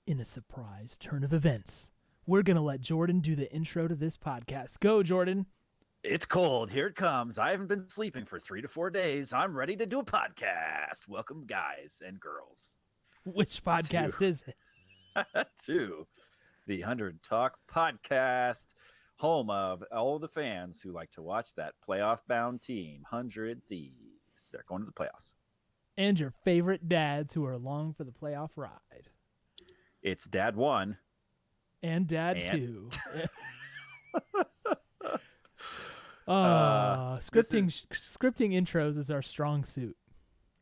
In a surprise turn of events, we're going to let Jordan do the intro to this podcast. Go, Jordan. It's cold. Here it comes. I haven't been sleeping for 3 to 4 days. I'm ready to do a podcast. Welcome, guys and girls. Which podcast is it? To the 100 Talk Podcast, home of all the fans who like to watch that playoff-bound team, 100 Thieves. They're going to the playoffs. And your favorite dads who are along for the playoff ride. It's Dad 1. And Dad 2. Scripting intros is our strong suit.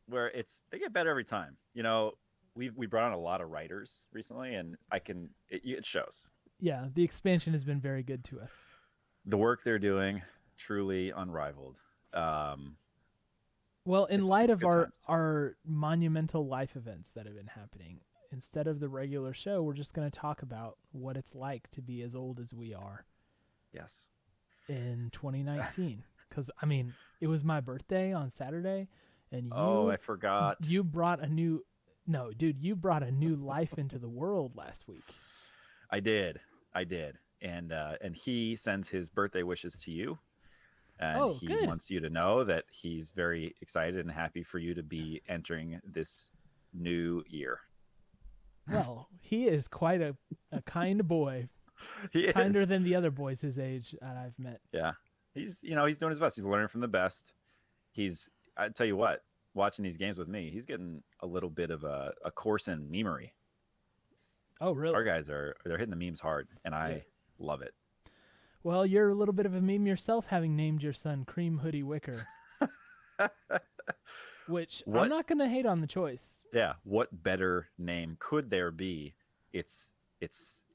Where they get better every time. You know, we brought on a lot of writers recently, and it shows. Yeah, the expansion has been very good to us. The work they're doing, truly unrivaled. Well, in light of our monumental life events that have been happening, instead of the regular show, we're just going to talk about what it's like to be as old as we are. Yes. In 2019. Because, I mean, it was my birthday on Saturday, and I forgot. You brought a new life into the world last week. I did. And he sends his birthday wishes to you. And he good. wants you to know that he's very excited and happy for you to be entering this new year. Well, he is quite a kind boy. He Kinder is. than the other boys his age that I've met. Yeah. He's doing his best. He's learning from the best. I tell you what, watching these games with me, he's getting a little bit of a course in memery. Oh, really? Our guys they're hitting the memes hard, and I love it. Well, you're a little bit of a meme yourself, having named your son Cream Hoodie Wicker. Which I'm not going to hate on the choice. Yeah, what better name could there be? It's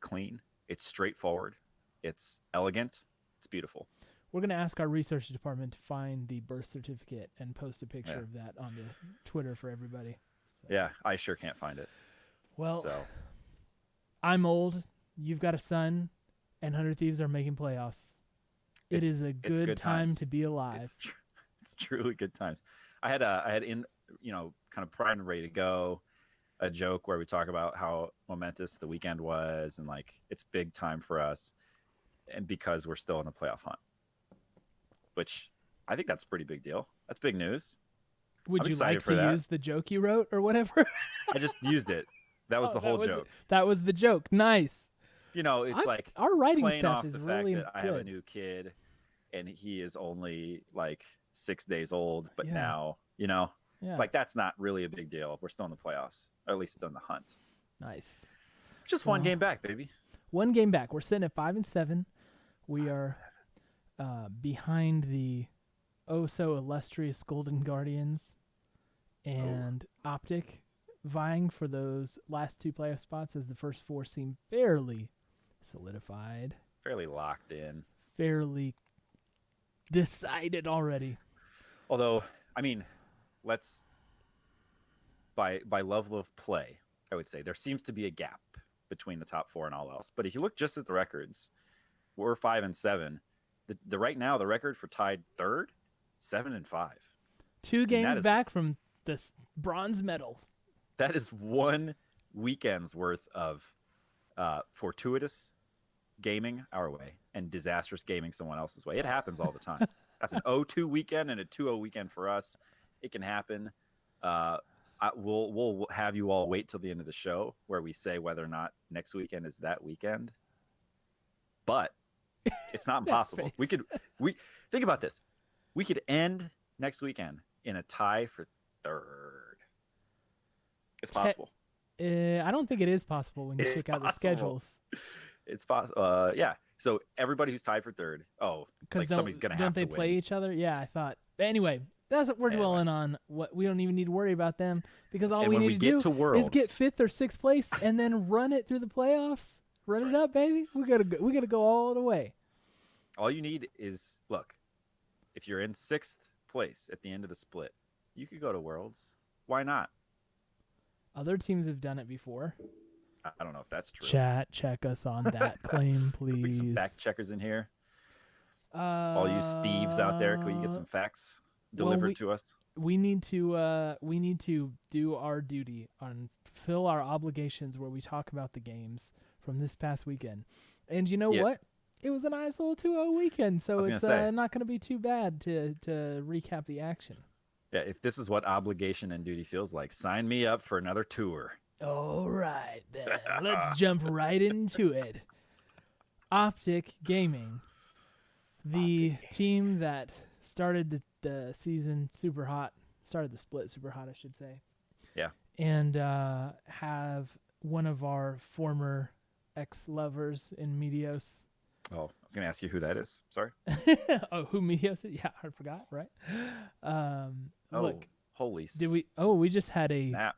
clean, it's straightforward, it's elegant, it's beautiful. We're going to ask our research department to find the birth certificate and post a picture of that on the Twitter for everybody. So. Yeah, I sure can't find it. Well, I'm old. You've got a son, and 100 Thieves are making playoffs. It is a good time to be alive. It's truly good times. I had in kind of primed and ready to go a joke where we talk about how momentous the weekend was and like it's big time for us, and because we're still in the playoff hunt, which I think that's a pretty big deal. That's big news. Would you like to use the joke you wrote or whatever? I just used it. That was the whole joke. That was the joke. Nice. It's like our writing playing stuff off is the really fact that good. I have a new kid, and he is only like 6 days old. But now, like that's not really a big deal. We're still in the playoffs, or at least still in the hunt. Nice. Just one game back, baby. One game back. We're sitting at 5-7. We are behind the so illustrious Golden Guardians and Optic, vying for those last 2 playoff spots as the first 4 seem fairly solidified, fairly locked in, fairly decided already. Although, I mean, let's by level of play, I would say there seems to be a gap between the top 4 and all else. But if you look just at the records, we're 5-7. The right now the record for tied third, 7-5. 2 games back from the bronze medal. That is one weekend's worth of fortuitous gaming our way and disastrous gaming someone else's way. It happens all the time. That's an 0-2 weekend and a 2-0 weekend for us. It can happen. We'll have you all wait till the end of the show where we say whether or not next weekend is that weekend. But it's not impossible. We think about this. We could end next weekend in a tie for third. It's possible. I don't think it is possible when you check out the schedules. It's possible. Yeah. So everybody who's tied for third. Oh, like somebody's gonna have to win. Don't they play each other? Yeah, I thought. Anyway, that's what we're dwelling on. What we don't even need to worry about them because all we need to do is get 5th or 6th place and then run it through the playoffs. Run it up, baby. We gotta go all the way. All you need is look. If you're in 6th place at the end of the split, you could go to Worlds. Why not? Other teams have done it before. I don't know if that's true. Chat, check us on that claim, please. Bring some fact checkers in here. All you Steves out there, can you get some facts delivered to us? We need to do our duty on fulfill our obligations where we talk about the games from this past weekend. And you know Yeah. what? It was a nice little 2-0 weekend, so was it's gonna say. not going to be too bad to recap the action. Yeah, if this is what obligation and duty feels like, sign me up for another tour. All right, then. Let's jump right into it. Optic Gaming, the team that started the season super hot, started the split super hot, I should say. Yeah. And have one of our former ex-lovers in Meteos. Oh, I was going to ask you who that is. Sorry. Oh, who Meteos is? Yeah, I forgot, right? Look, holy. we just had a...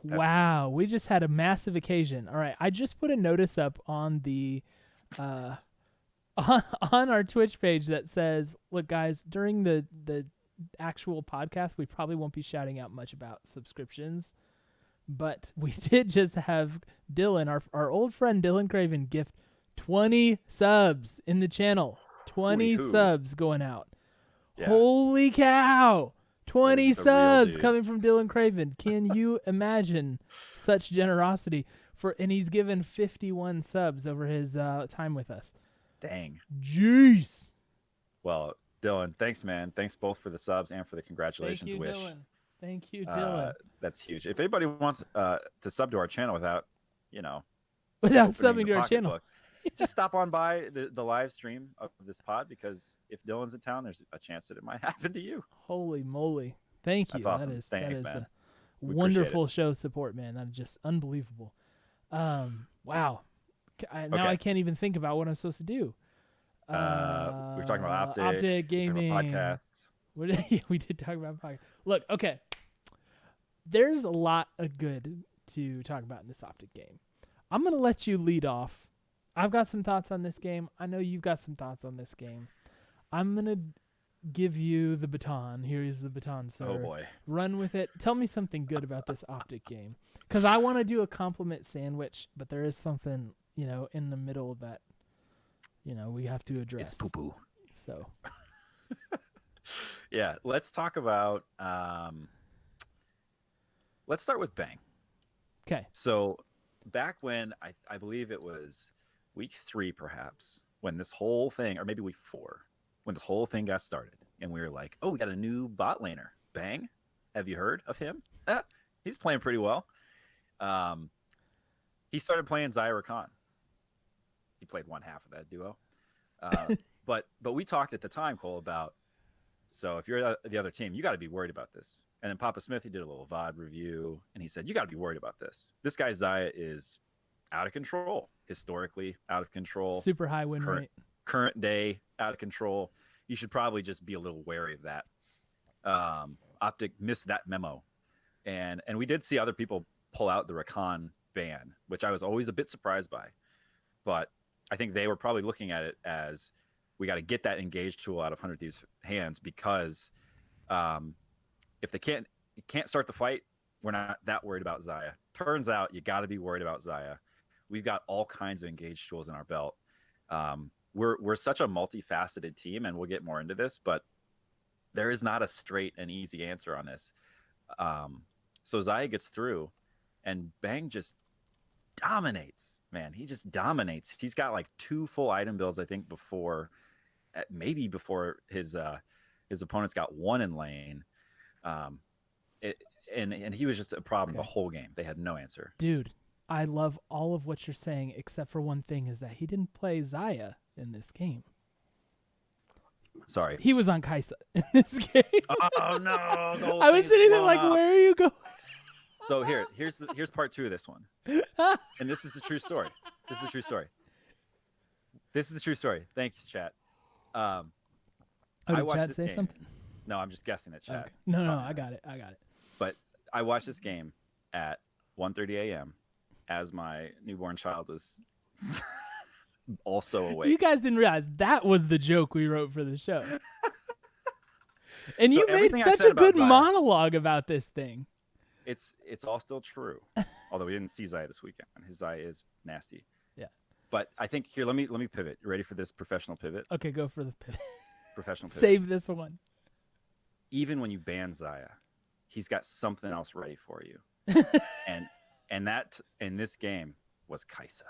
Wow, we just had a massive occasion. All right, I just put a notice up on the on our Twitch page that says, look guys, during the actual podcast we probably won't be shouting out much about subscriptions, but we did just have Dylan, our old friend Dylan Craven, gift 20 subs in the channel. 20 subs going out. Yeah. Holy cow. 20 subs coming from Dylan Craven. Can you imagine such generosity? And he's given 51 subs over his time with us. Dang. Jeez. Well, Dylan, thanks, man. Thanks both for the subs and for the congratulations wish. Thank you, Dylan. That's huge. If anybody wants to sub to our channel without subbing to our channel, just stop on by the live stream of this pod, because if Dylan's in town, there's a chance that it might happen to you. Holy moly. Thank you. That's awesome. That is man. A wonderful show support, man. That is just unbelievable. Wow. Now I can't even think about what I'm supposed to do. We were talking about Optic Gaming. Podcasts. We did talk about podcasts. Look, okay. There's a lot of good to talk about in this Optic game. I'm going to let you lead off. I've got some thoughts on this game. I know you've got some thoughts on this game. I'm going to give you the baton. Here is the baton, sir. Oh, boy. Run with it. Tell me something good about this Optic game. Because I want to do a compliment sandwich, but there is something, in the middle that, we have to address. It's poo-poo. So. Yeah, let's talk about... let's start with Bang. Okay. So back when, I believe it was week 3, perhaps, when this whole thing, or maybe week 4, when this whole thing got started, and we were like, oh, we got a new bot laner. Bang. Have you heard of him? He's playing pretty well. He started playing Zyra Khan. He played one half of that duo. But we talked at the time, Cole, about, so if you're the other team, you got to be worried about this. And then Papa Smith, he did a little VOD review, and he said, you got to be worried about this. This guy Xayah is out of control, historically out of control. Super high win rate. Current day, out of control. You should probably just be a little wary of that. Optic missed that memo. And we did see other people pull out the Rakan ban, which I was always a bit surprised by. But I think they were probably looking at it as, we got to get that engaged tool out of 100 Thieves' hands, because if they can't start the fight, we're not that worried about Xayah. Turns out you got to be worried about Xayah. We've got all kinds of engaged tools in our belt. We're such a multifaceted team, and we'll get more into this, but there is not a straight and easy answer on this. So Xayah gets through, and Bang just dominates, man. He just dominates. He's got like 2 full item builds, I think, before his opponents got 1 in lane. And he was just a problem the whole game. They had no answer. Dude, I love all of what you're saying, except for one thing, is that he didn't play Xayah in this game. Sorry. He was on Kaisa in this game. Oh, no. I was sitting there like, where are you going? So here's part 2 of this one. And this is the true story. This is the true story. Thank you, chat. Did Chad say something? No, I'm just guessing at chat. Okay. No, I got it. But I watched this game at 1:30 a.m. as my newborn child was also awake. You guys didn't realize that was the joke we wrote for the show. And you made such a good monologue about this thing. It's all still true. Although we didn't see Xayah this weekend. His Xayah is nasty. Yeah. But I think here, let me pivot. You ready for this professional pivot? Okay, go for the pivot. Professional pivot. Save this one. Even when you ban Xayah, he's got something else ready for you. And that in this game was Kaisa.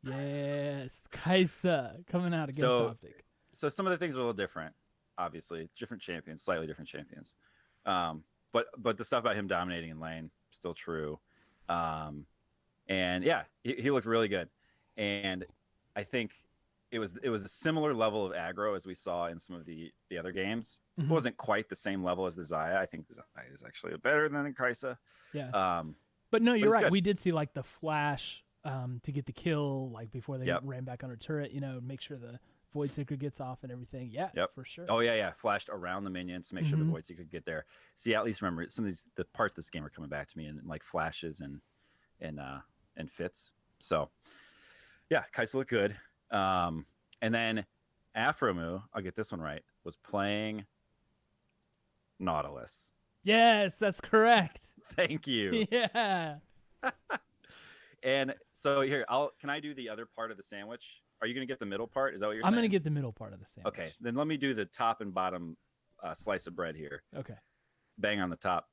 Yes, Kaisa coming out against So Optic. so some of the things are a little different. Obviously, different champions, slightly different champions. But the stuff about him dominating in lane still true. And yeah, he looked really good. And I think it was a similar level of aggro as we saw in some of the other games. Mhm. It wasn't quite the same level as the Xayah. I think the Xayah is actually better than the Kaisa. Yeah. But no, you're it's right. good. We did see like the flash to get the kill, like before they Yep. ran back under turret, make sure the Void Seeker gets off and everything. Yeah, Yep. for sure. Oh yeah, flashed around the minions to make sure the Mhm. Void Seeker could get there. See, at least remember some of the parts of this game are coming back to me in like flashes and fits. So yeah, Kaisa looked good. And then Aphro, I'll get this one right, was playing Nautilus. Yes, that's correct. Thank you. Yeah. And so here, can I do the other part of the sandwich? Are you going to get the middle part? Is that what you're I'm saying? going to get the middle part of the sandwich. Okay, then let me do the top and bottom slice of bread here. Okay. Bang on the top,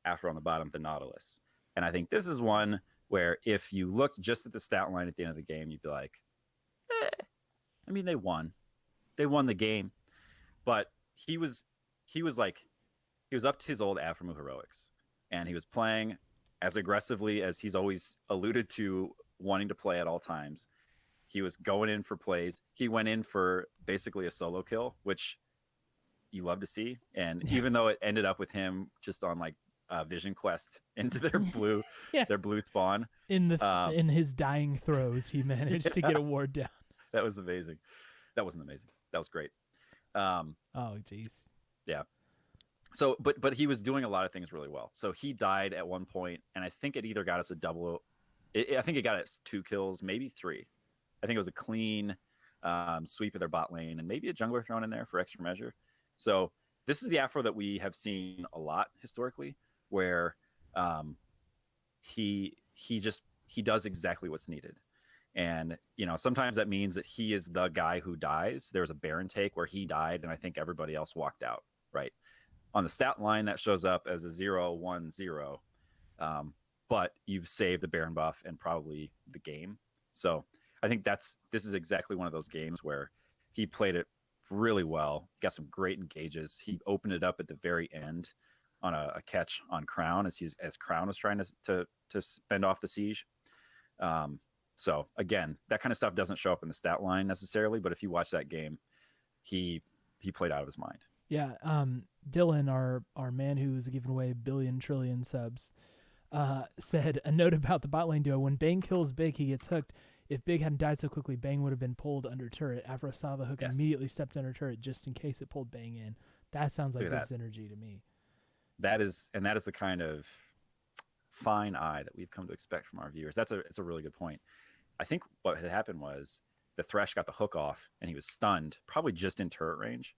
Aphro on the bottom, the Nautilus. And I think this is one where if you looked just at the stat line at the end of the game, you'd be like, I mean, they won the game, but he was up to his old Aphro heroics, and he was playing as aggressively as he's always alluded to wanting to play at all times. He was going in for plays. He went in for basically a solo kill, which you love to see. And even though it ended up with him just on like vision quest into their blue their blue spawn in his dying throes, he managed to get a ward down. That was amazing. That wasn't amazing. That was great. Oh jeez. Yeah. So but he was doing a lot of things really well. So he died at one point, and I think it either got us a double. I think it got us 2 kills, maybe 3. I think it was a clean sweep of their bot lane and maybe a jungler thrown in there for extra measure. So this is the Aphro that we have seen a lot historically, where he does exactly what's needed. And sometimes that means that he is the guy who dies. There was a Baron take where he died, and I think everybody else walked out. Right on the stat line, that shows up as a 0-1-0. But you've saved the Baron buff and probably the game. So I think this is exactly one of those games where he played it really well, got some great engages. He opened it up at the very end on a catch on Crown as Crown was trying to fend off the siege. So again, that kind of stuff doesn't show up in the stat line necessarily, but if you watch that game, he played out of his mind. Yeah, Dylan, our man who's giving away billion trillion subs, said a note about the bot lane duo: when Bang kills Big, he gets hooked. If Big hadn't died so quickly, Bang would have been pulled under turret. Aphro saw the hook and immediately stepped under turret just in case it pulled Bang in. That sounds like good synergy to me. That is the kind of fine eye that we've come to expect from our viewers. It's a really good point. I think what had happened was the Thresh got the hook off and he was stunned, probably just in turret range.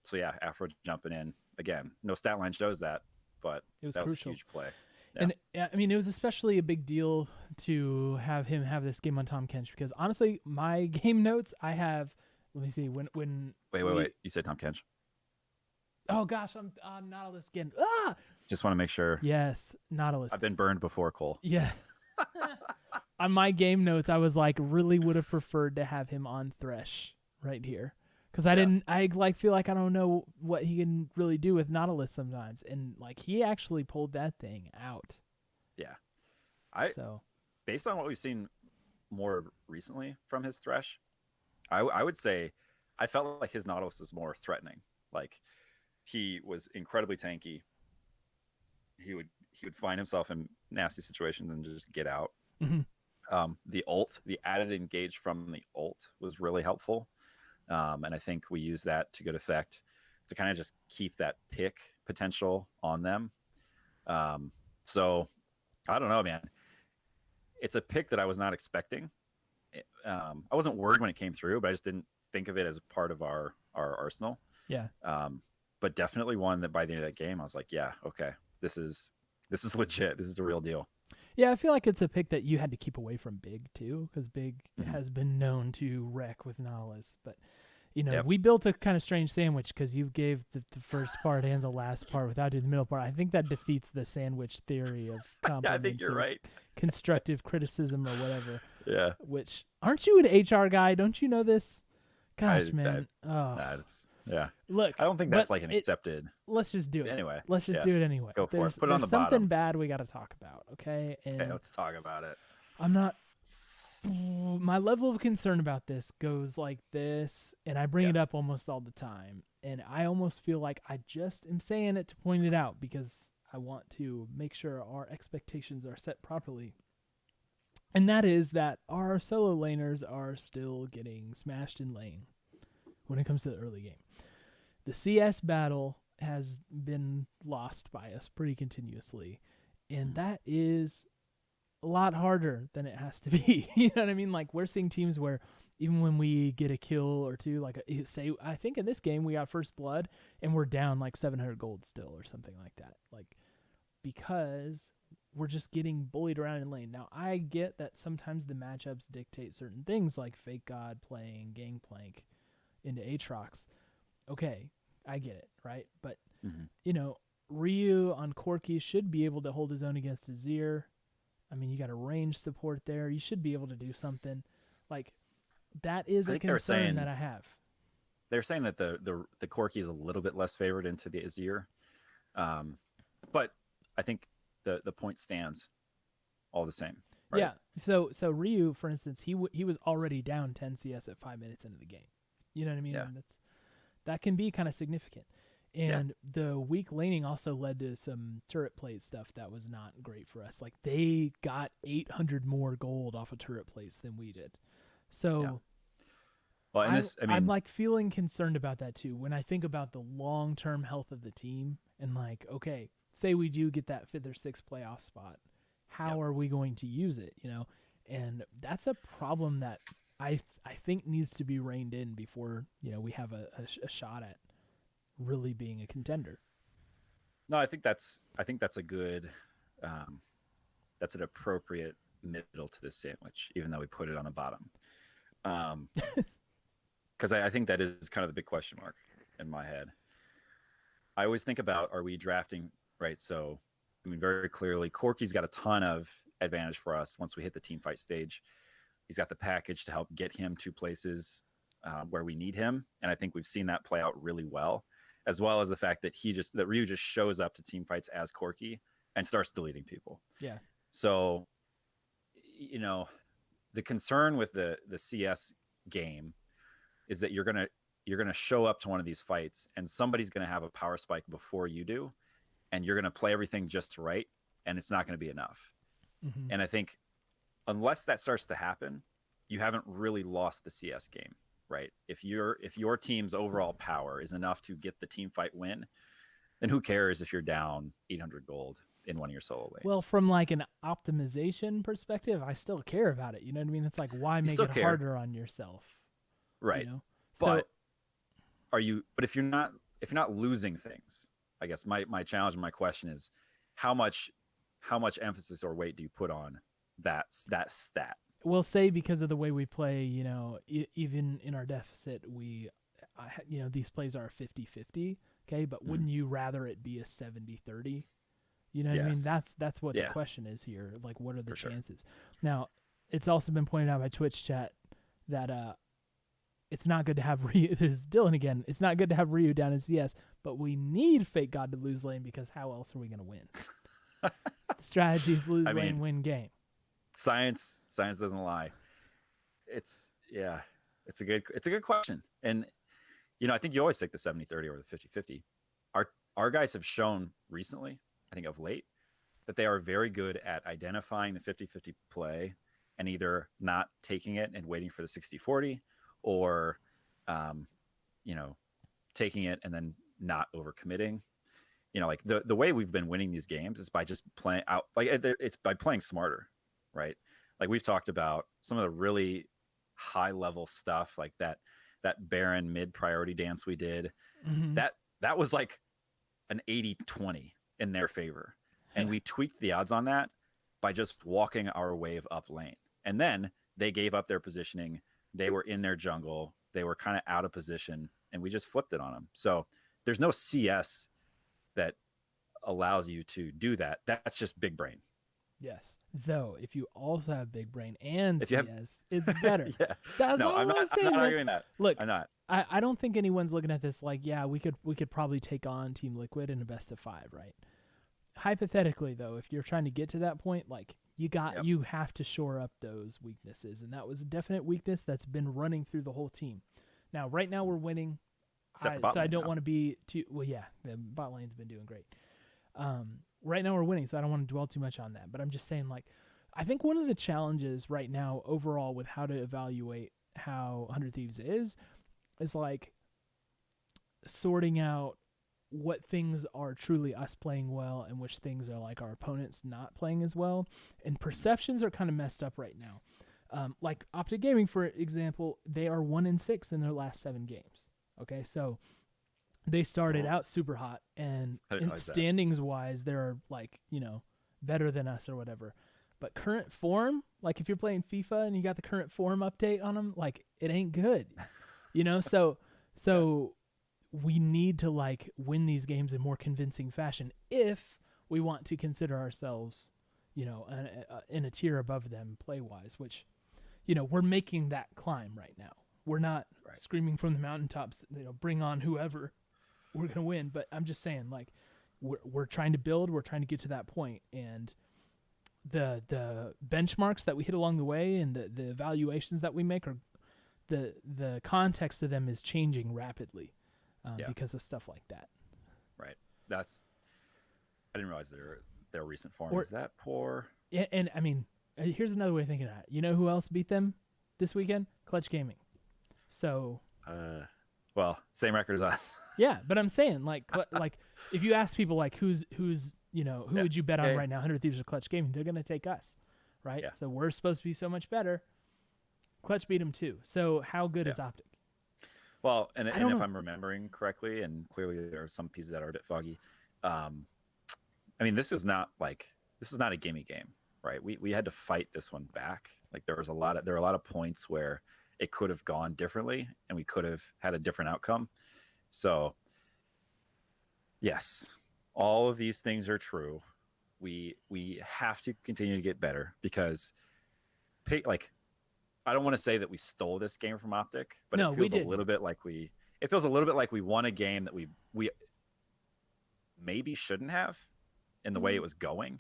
So yeah, Aphro jumping in again. No stat line shows that, but that was crucial. a huge play. Yeah. And I mean, it was especially a big deal to have him have this game on Tom Kench because honestly, my game notes I have. Let me see when. Wait. You said Tom Kench? Oh gosh, I'm Nautilus again. Ah! Just want to make sure. Yes, Nautilus. I've been burned before, Cole. Yeah. On my game notes, I was like, really would have preferred to have him on Thresh right here. Because I feel like I don't know what he can really do with Nautilus sometimes. And like he actually pulled that thing out. Yeah. Based on what we've seen more recently from his Thresh, I would say I felt like his Nautilus was more threatening. Like he was incredibly tanky. He would find himself in nasty situations and just get out. Mm-hmm. The added engage from the ult was really helpful. And I think we use that to good effect to kind of just keep that pick potential on them. So I don't know, man. It's a pick that I was not expecting. I wasn't worried when it came through, but I just didn't think of it as part of our arsenal. Yeah. But definitely one that by the end of that game, I was like, yeah, okay, this is legit. This is a real deal. Yeah, I feel like it's a pick that you had to keep away from Big too, because Big has been known to wreck with Nautilus. But Yep. We built a kind of strange sandwich because you gave the first part and the last part without doing the middle part. I think that defeats the sandwich theory of Yeah, I think compliments you're or right. constructive criticism or whatever. Yeah. Which, aren't you an HR guy? Don't you know this? Gosh, I man. Oh, yeah. look. I don't think But that's like an accepted. let's just do it. Anyway. Let's just Yeah. do it anyway. Go for it. Put it on There's the something bottom. bad we got to talk about, okay? And Okay, let's talk about it. I'm not. My level of concern about this goes like this, and I bring it up almost all the time. And I almost feel like I just am saying it to point it out because I want to make sure our expectations are set properly. And that is that our solo laners are still getting smashed in lane when it comes to the early game. The CS battle has been lost by us pretty continuously, and that is a lot harder than it has to be. You know what I mean? Like, we're seeing teams where even when we get a kill or two, like say, I think in this game we got first blood and we're down like 700 gold still or something like that. Like, because we're just getting bullied around in lane. Now, I get that sometimes the matchups dictate certain things, like FakeGod playing Gangplank into Aatrox. Okay, I get it, right? But, Ryu on Corki should be able to hold his own against Azir. I mean, you got a range support there. You should be able to do something. Like, that is a concern that I have. They're saying that the Corki is a little bit less favored into the Azir. But I think the point stands all the same. Right? Yeah. So Ryu, for instance, he was already down 10 CS at 5 minutes into the game. You know what I mean? Yeah. And that can be kind of significant. And the weak laning also led to some turret plate stuff that was not great for us. Like, they got 800 more gold off of turret plates than we did. So well, and I'm like feeling concerned about that too. When I think about the long-term health of the team and like, okay, say we do get that 5th or 6th playoff spot, how are we going to use it? And that's a problem that I think needs to be reined in before, we have a shot at really being a contender. No, I think that's a good, that's an appropriate middle to this sandwich, even though we put it on the bottom. Because I think that is kind of the big question mark in my head. I always think about, are we drafting right? So, I mean, very clearly, Corki's got a ton of advantage for us once we hit the team fight stage. He's got the package to help get him to places where we need him, and I think we've seen that play out really well. As well as the fact that Ryu just shows up to team fights as Corki and starts deleting people. Yeah. So, the concern with the CS game is that you're gonna show up to one of these fights and somebody's gonna have a power spike before you do, and you're gonna play everything just right, and it's not gonna be enough. Mm-hmm. And I think unless that starts to happen, you haven't really lost the CS game. Right. If your team's overall power is enough to get the team fight win, then who cares if you're down 800 gold in one of your solo lanes? Well, from like an optimization perspective, I still care about it. You know what I mean? It's like, why make it harder on yourself? Right. But but if you're not losing things, I guess my challenge and my question is how much emphasis or weight do you put on that stat? We'll say because of the way we play, even in our deficit, these plays are 50-50, okay? But wouldn't you rather it be a 70-30? You know what I mean? That's what the question is here. Like, what are the chances? Now, it's also been pointed out by Twitch chat that it's not good to have Ryu. This is Dylan again. It's not good to have Ryu down in CS, but we need FakeGod to lose lane because how else are we going to win? The strategy is lose lane, win game. Science doesn't lie. It's a good question. And I think you always take the 70-30 or the 50-50. Our guys have shown recently, I think of late, that they are very good at identifying the 50-50 play and either not taking it and waiting for the 60-40 or taking it and then not overcommitting. Like the way we've been winning these games is by just playing out, like it's by playing smarter. Right. Like we've talked about some of the really high level stuff, like that Baron mid priority dance we did. Mm-hmm. That was like an 80-20 in their favor. And we tweaked the odds on that by just walking our wave up lane. And then they gave up their positioning. They were in their jungle. They were kind of out of position, and we just flipped it on them. So there's no CS that allows you to do that. That's just big brain. Yes. Though, if you also have big brain and If you have, CS, it's better. yeah, That's no, all I'm not. saying, I'm not man. arguing that. Look, I'm not. I don't think anyone's looking at this like, yeah, we could probably take on Team Liquid in a best of 5, right? Hypothetically, though, if you're trying to get to that point, like you have to shore up those weaknesses, and that was a definite weakness that's been running through the whole team. Now, right now we're winning, so I don't want to be too. Well, yeah, the bot lane's been doing great. Right now we're winning, so I don't want to dwell too much on that. But I'm just saying, like, I think one of the challenges right now overall with how to evaluate how 100 Thieves is like sorting out what things are truly us playing well and which things are like our opponents not playing as well. And perceptions are kind of messed up right now. Like Optic Gaming, for example, they are 1-6 in their last 7 games. Okay, so they started out super hot, and in standings wise, they're like, better than us or whatever. But current form, like if you're playing FIFA and you got the current form update on them, like it ain't good, So we need to like win these games in more convincing fashion if we want to consider ourselves, in a tier above them play wise. Which, we're making that climb right now. We're not screaming from the mountaintops, bring on whoever, we're gonna win. But I'm just saying, like, we're trying to build, we're trying to get to that point, and the benchmarks that we hit along the way and the evaluations that we make are the context of them is changing rapidly because of stuff like that. Right. I didn't realize their recent form is that poor. Yeah, and I mean, here's another way of thinking of it. You know who else beat them this weekend? Clutch Gaming. So. Well, same record as us. Yeah, but I'm saying like if you ask people like who would you bet on right now, 100 Thieves or Clutch Gaming, they're gonna take us, right? Yeah. So we're supposed to be so much better. Clutch beat them too. So how good is Optic? Well, and if I'm remembering correctly, and clearly there are some pieces that are a bit foggy. I mean, this was not a gimme game, right? We had to fight this one back. Like there were a lot of points where it could have gone differently, and we could have had a different outcome. So, yes, all of these things are true. We have to continue to get better because, I don't want to say that we stole this game from Optic, but it feels a little bit like we won a game that we maybe shouldn't have in the way it was going.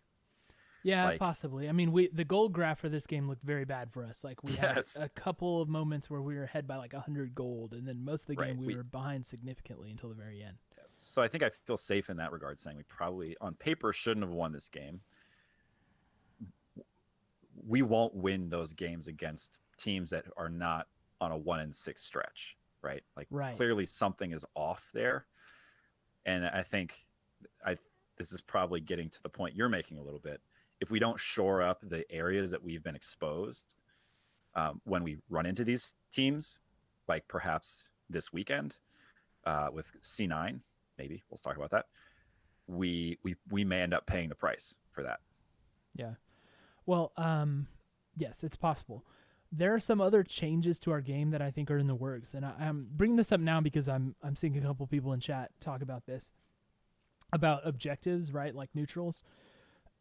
Yeah, possibly. I mean, the gold graph for this game looked very bad for us. Like we had a couple of moments where we were ahead by like 100 gold, and then most of the game we were behind significantly until the very end. So I think I feel safe in that regard, saying we probably on paper shouldn't have won this game. We won't win those games against teams that are not on a 1-6 stretch, right? Like clearly something is off there, and I think this is probably getting to the point you're making a little bit. If we don't shore up the areas that we've been exposed when we run into these teams, like perhaps this weekend with C9, maybe we'll talk about that. We may end up paying the price for that. Yeah. Well, yes, it's possible. There are some other changes to our game that I think are in the works, and I'm bringing this up now because I'm seeing a couple people in chat talk about this, about objectives, right, like neutrals,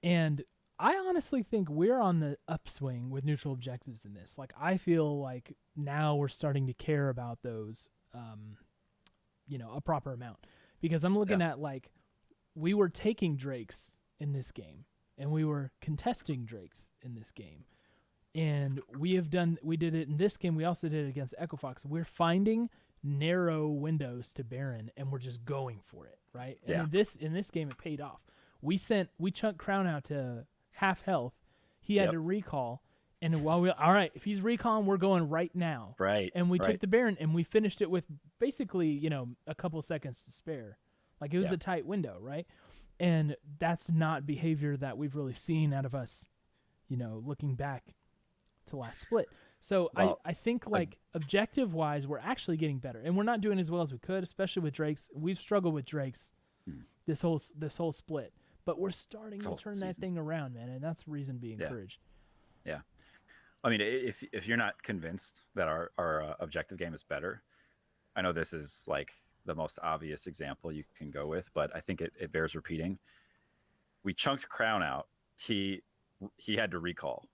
and I honestly think we're on the upswing with neutral objectives in this. Like, I feel like now we're starting to care about those, a proper amount, because I'm looking at like we were taking Drakes in this game, and we were contesting Drakes in this game. And we did it in this game. We also did it against Echofox. We're finding narrow windows to Baron, and we're just going for it, right? Yeah. And in this game, it paid off. We chunked Crown out to half health. He had to recall, and all right, if he's recalling, we're going right now. Right. And we took the Baron, and we finished it with basically, a couple seconds to spare. Like, it was a tight window, right? And that's not behavior that we've really seen out of us, looking back to last split. So I think like objective-wise, we're actually getting better, and we're not doing as well as we could, especially with Drakes. We've struggled with Drakes this whole split, but we're starting to turn that thing around, man, and that's reason to be encouraged. Yeah. I mean, if you're not convinced that our objective game is better, I know this is like the most obvious example you can go with, but I think it bears repeating. We chunked Crown out. He had to recall,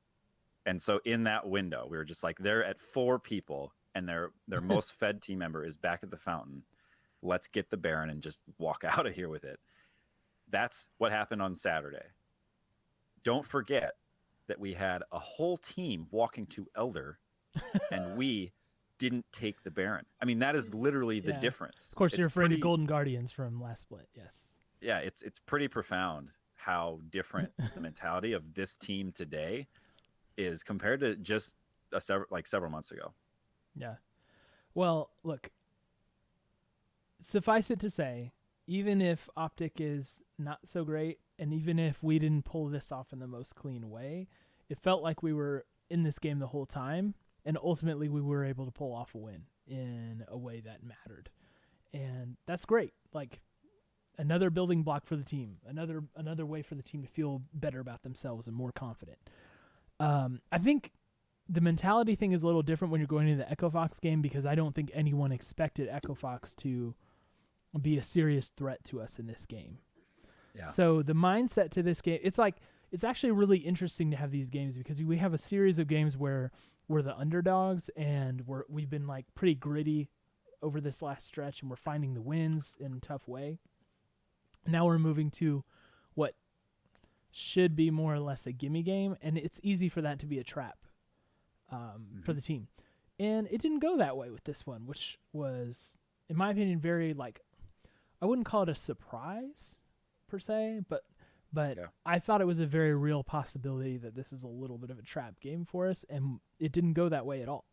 and so in that window, we were just like, they're at 4 people, and their most fed team member is back at the fountain. Let's get the Baron and just walk out of here with it. That's what happened on Saturday. Don't forget that we had a whole team walking to Elder, and we didn't take the Baron. I mean, that is literally the difference. Of course, you're referring to Golden Guardians from last split. Yes. Yeah, it's pretty profound how different the mentality of this team today is compared to just several months ago. Yeah. Well, look, suffice it to say, even if Optic is not so great, and even if we didn't pull this off in the most clean way, it felt like we were in this game the whole time, and ultimately we were able to pull off a win in a way that mattered. And that's great. Like, another building block for the team, another way for the team to feel better about themselves and more confident. I think the mentality thing is a little different when you're going into the Echo Fox game, because I don't think anyone expected Echo Fox to be a serious threat to us in this game. Yeah. So the mindset to this game, it's actually really interesting to have these games, because we have a series of games where we're the underdogs and we've been like pretty gritty over this last stretch, and we're finding the wins in a tough way. Now we're moving to what should be more or less a gimme game, and it's easy for that to be a trap for the team. And it didn't go that way with this one, which was, in my opinion, very I wouldn't call it a surprise per se, but yeah. I thought it was a very real possibility that this is a little bit of a trap game for us, and it didn't go that way at all.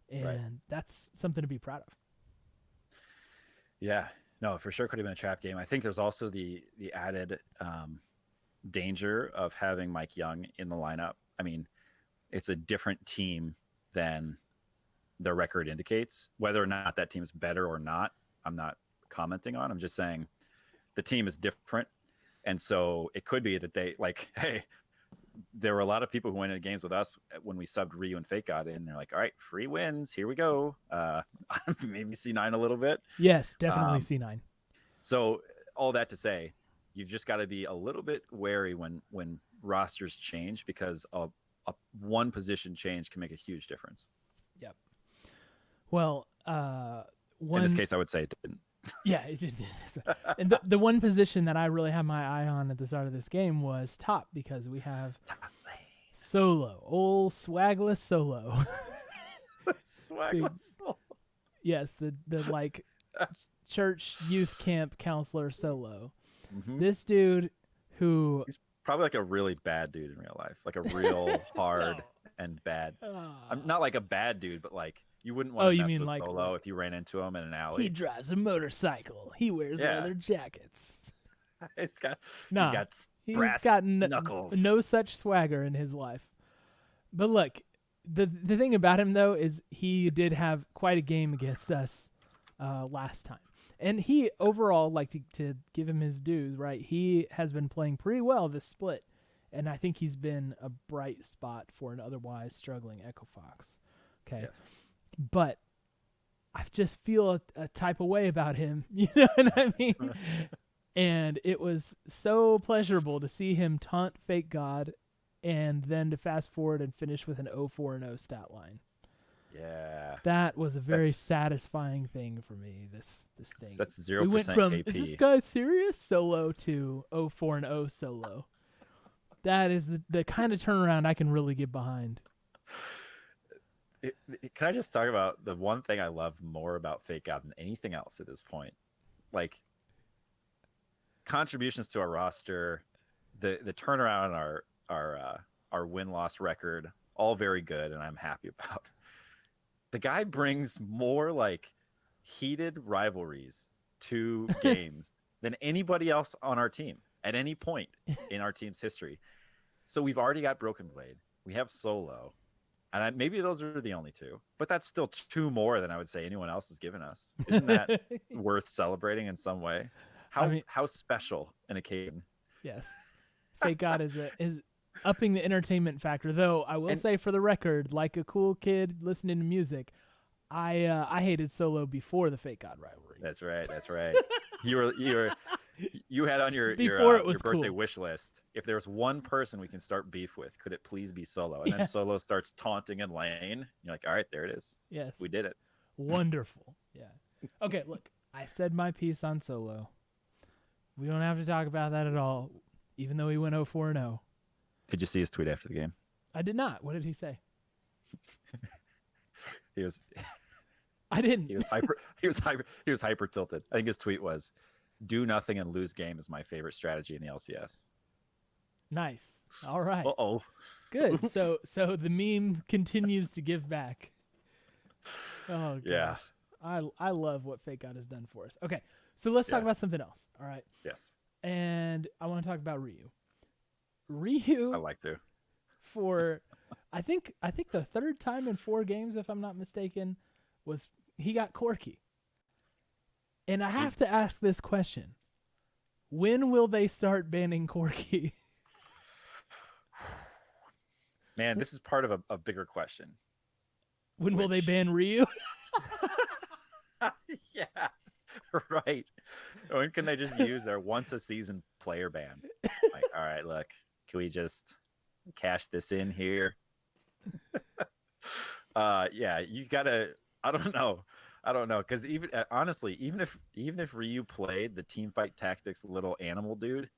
And that's something to be proud of. Yeah, no, for sure could have been a trap game. I think there's also the added danger of having Mike Young in the lineup. I mean, it's a different team than their record indicates. Whether or not that team's better or not, I'm not commenting on. I'm just saying the team is different. And so it could be that they hey, there were a lot of people who went into games with us when we subbed Ryu and FakeGod in. They're like, all right, free wins. Here we go. Maybe C9 a little bit. Yes, definitely C9. So all that to say, you've just got to be a little bit wary when rosters change, because a one position change can make a huge difference. Yep. Well, in this case, I would say it didn't. Yeah, it did. And the one position that I really had my eye on at the start of this game was top, because we have Solo, old swagless Solo. Swagless Solo. Yes, the church youth camp counselor Solo. Mm-hmm. This dude who... He's probably like a really bad dude in real life, like a real hard and bad. I'm not like a bad dude, but like you wouldn't want to mess with Solo if you ran into him in an alley. He drives a motorcycle. He wears leather jackets. He's got knuckles. No such swagger in his life. But look, the thing about him though is he did have quite a game against us last time. And he overall, to give him his dues, right? He has been playing pretty well this split, and I think he's been a bright spot for an otherwise struggling Echo Fox. Okay, yes. But I just feel a type of way about him, you know what I mean? And it was so pleasurable to see him taunt FakeGod, and then to fast forward and finish with an 0-4-0 stat line. Yeah, that was a very satisfying thing for me. This thing. That's 0%. We went from KP. Is this guy serious Solo to 0-4-0 Solo. That is the kind of turnaround I can really get behind. Can I just talk about the one thing I love more about FakeGod than anything else at this point? Like contributions to our roster, the turnaround in our win-loss record, all very good, and I'm happy about. The guy brings more like heated rivalries to games than anybody else on our team at any point in our team's history. So we've already got Broken Blade. We have Solo. And maybe those are the only two. But that's still 2 more than I would say anyone else has given us. Isn't that worth celebrating in some way? How special an occasion. Yes. FakeGod is upping the entertainment factor. Though I will say, for the record, like a cool kid listening to music, I hated solo before the FakeGod rivalry. That's right. That's right. You had on your Before it was your birthday cool. wish list. If there's one person we can start beef with, could it please be Solo? And then Solo starts taunting in lane. You're like, all right, there it is. Yes, we did it. Wonderful. Yeah. Okay. Look, I said my piece on Solo. We don't have to talk about that at all, even though he went 0-4-0. Did you see his tweet after the game? I did not. What did he say? He was. I didn't. He was hyper. He was hyper tilted. I think his tweet was, "Do nothing and lose game is my favorite strategy in the LCS." Nice. All right. Uh-oh. Good. So the meme continues to give back. Oh gosh. Yeah. I love what FakeGod has done for us. Okay. So let's talk about something else. All right. Yes. And I want to talk about Ryu. Ryu. I like to. For I think the third time in 4 games, if I'm not mistaken, was he got Corky. And I have to ask this question. When will they start banning Corky? Man, this is part of a bigger question. When will they ban Ryu? Yeah, right. When can they just use their once a season player ban? Like, all right, look, can we just cash this in here? Yeah, you gotta. I don't know, because even honestly, even if Ryu played the team fight tactics little animal dude,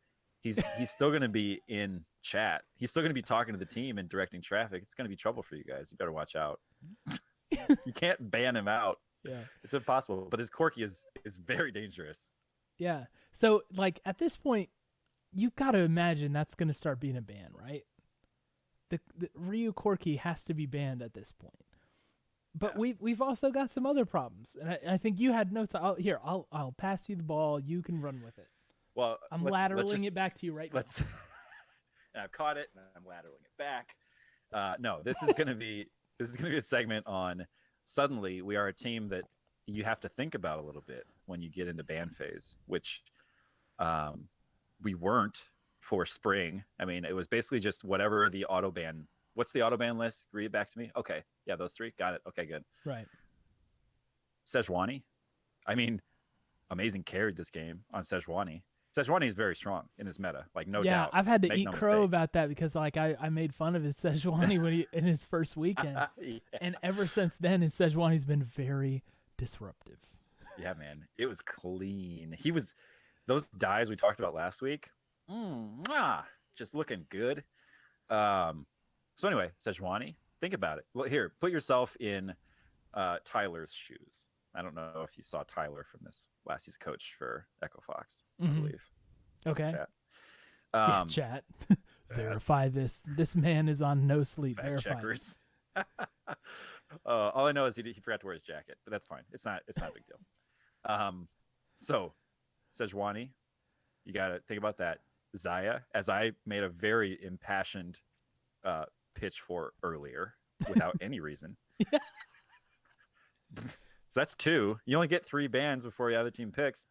he's still gonna be in chat. He's still gonna be talking to the team and directing traffic. It's gonna be trouble for you guys. You better watch out. You can't ban him out. Yeah, it's impossible. But his Corky is very dangerous. Yeah. So like at this point, you got to imagine that's going to start being a ban, right? The Ryu Corky has to be banned at this point. But we've also got some other problems, and I think you had notes. I'll pass you the ball. You can run with it. Well, I'm lateraling it back to you right now. And I've caught it, and I'm lateraling it back. No, this is gonna be a segment on. Suddenly, we are a team that you have to think about a little bit when you get into ban phase, which we weren't for spring. I mean, it was basically just whatever the auto ban. What's the auto ban list? Read it back to me. Okay, yeah, those 3. Got it. Okay, good. Right. Sejuani, I mean, amazing carried this game on Sejuani. Sejuani is very strong in his meta, like no doubt. Yeah, I've had to eat crow about that because like I made fun of his Sejuani when in his first weekend, and ever since then his Sejuani's been very disruptive. Yeah, man, it was clean. He was those dives we talked about last week, just looking good. So anyway, Sejuani, think about it. Well, here, put yourself in Tyler's shoes. I don't know if you saw Tyler from this last. He's a coach for Echo Fox, I believe. Okay. Chat. Chat. Verify this. This man is on no sleep. Fact checkers. All I know is he forgot to wear his jacket, but that's fine. It's not a big deal. So Sejuani, you got to think about that. Zaya, as I made a very impassioned pitch for earlier without any reason. Yeah. So that's 2. You only get 3 bans before the other team picks.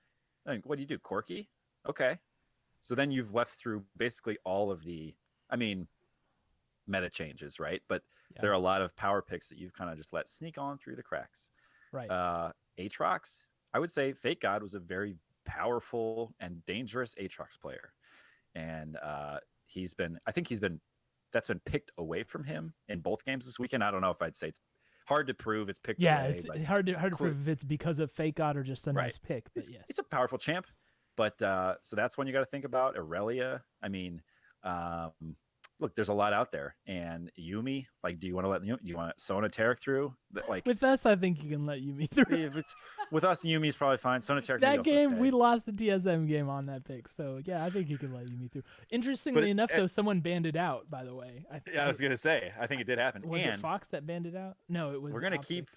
I mean, what do you do? Corky? Okay. So then you've left through basically all of the, meta changes, right? But there are a lot of power picks that you've kind of just let sneak on through the cracks. Right. Aatrox, I would say FakeGod was a very powerful and dangerous Aatrox player. And that's been picked away from him in both games this weekend. I don't know if I'd say it's hard to prove it's picked away. Yeah, it's hard to prove if it's because of FakeGod or just a nice pick. But yes, it's a powerful champ. But so that's one you got to think about. Aurelia. I mean, look, there's a lot out there. And Yuumi, like, do you want to let you want Sona Tarek through? Like with us, I think you can let Yuumi through. With us, Yumi's probably fine. Sona Tarek. That game, we lost the TSM game on that pick. So yeah, I think you can let Yuumi through. Interestingly enough, though, someone banned it out. By the way, I was gonna say, I think it did happen. Was it Fox that banned it out? No, it was. We're gonna keep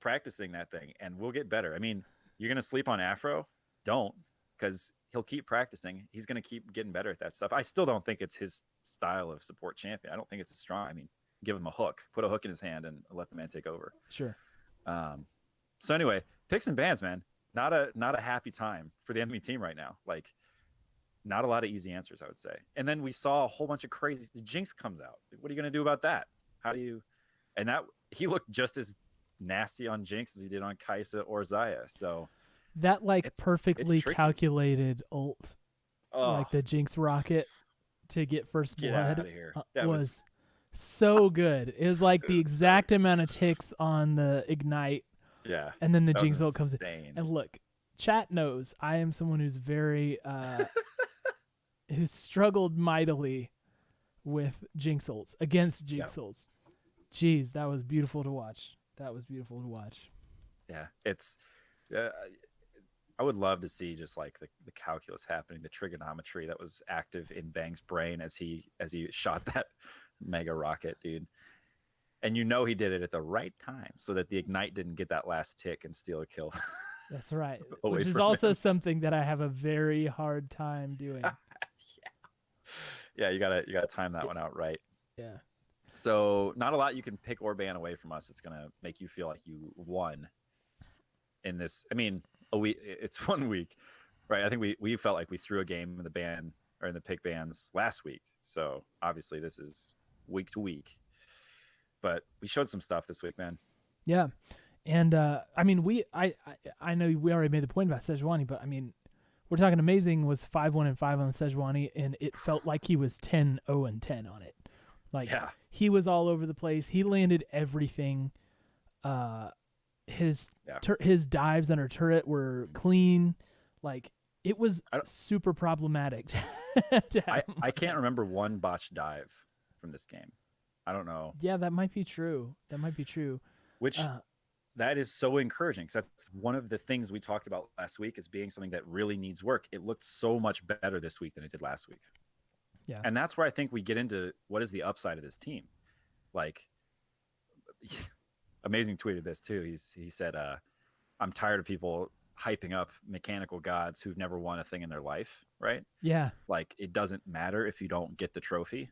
practicing that thing, and we'll get better. I mean, you're gonna sleep on Aphro? Don't, because he'll keep practicing. He's gonna keep getting better at that stuff. I still don't think it's his style of support champion. I don't think it's as strong. I mean, give him a hook, put a hook in his hand, and let the man take over. Sure. So anyway, picks and bans, man. Not a happy time for the enemy team right now. Like, not a lot of easy answers, I would say. And then we saw a whole bunch of crazy. The Jinx comes out. What are you going to do about that? How do you? And that he looked just as nasty on Jinx as he did on Kai'Sa or Xayah. So that like it's perfectly tricky. calculated ult, like the Jinx rocket to get first get blood out of here. That was so good. It was like the exact amount of ticks on the ignite. Yeah. And then the Jinx ult comes insane. in. And look, chat knows I am someone who's very who's struggled mightily with Jinx ults, against Jinx ults. Jeez, that was beautiful to watch. Yeah, it's I would love to see just like the calculus happening, the trigonometry that was active in Bang's brain as he shot that mega rocket, dude. And he did it at the right time so that the ignite didn't get that last tick and steal a kill. That's right. Which is also something that I have a very hard time doing. Yeah, you gotta time that one out right. Yeah. So not a lot you can pick or ban away from us. It's gonna make you feel like you won in this. I mean, it's 1 week, right? I think we felt like we threw a game in the ban or in the pick bans last week. So obviously this is week to week. But we showed some stuff this week, man. Yeah. And I mean, I know we already made the point about Sejuani, but I mean, we're talking Amazing was 5-1-5 on the Sejuani, and it felt like he was 10-0-10 on it. Like he was all over the place. He landed everything. His dives under turret were clean. Like it was super problematic. I can't remember one botched dive from this game. I don't know. Yeah, that might be true. Which that is so encouraging, because that's one of the things we talked about last week as being something that really needs work. It looked so much better this week than it did last week. Yeah. And that's where I think we get into what is the upside of this team. Like, Amazing tweeted this too. He said, I'm tired of people hyping up mechanical gods who've never won a thing in their life, right? Yeah. Like, it doesn't matter if you don't get the trophy.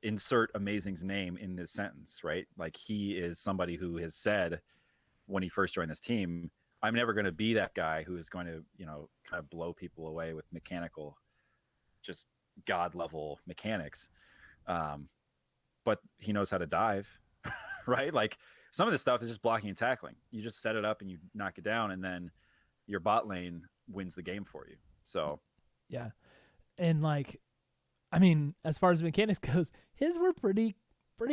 Insert Amazing's name in this sentence, right? Like, he is somebody who has said when he first joined this team, I'm never going to be that guy who is going to, kind of blow people away with mechanical, just god level mechanics. But he knows how to dive, right? Like, some of this stuff is just blocking and tackling. You just set it up and you knock it down, and then your bot lane wins the game for you. So, yeah. And like, I mean, as far as mechanics goes, his were pretty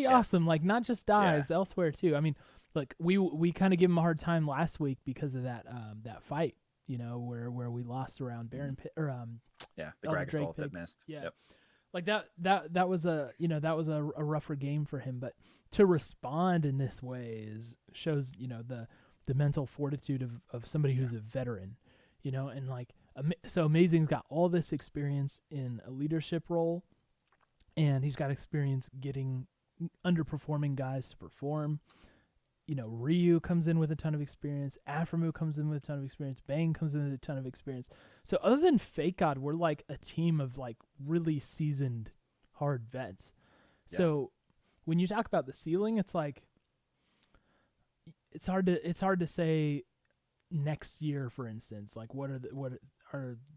awesome. Like, not just dives, elsewhere too. I mean, look, we kind of give him a hard time last week because of that fight, where we lost around Baron Pit or the Greg assault that missed. Yeah. Yep. Like that was a rougher game for him, but to respond in this way shows the mental fortitude of somebody who's a veteran, and like. So Amazing's got all this experience in a leadership role, and he's got experience getting underperforming guys to perform. Ryu comes in with a ton of experience. Aphro comes in with a ton of experience. Bang comes in with a ton of experience. So other than FakeGod, we're like a team of like really seasoned, hard vets. Yeah. So when you talk about the ceiling, it's like it's hard to say next year, for instance, like what are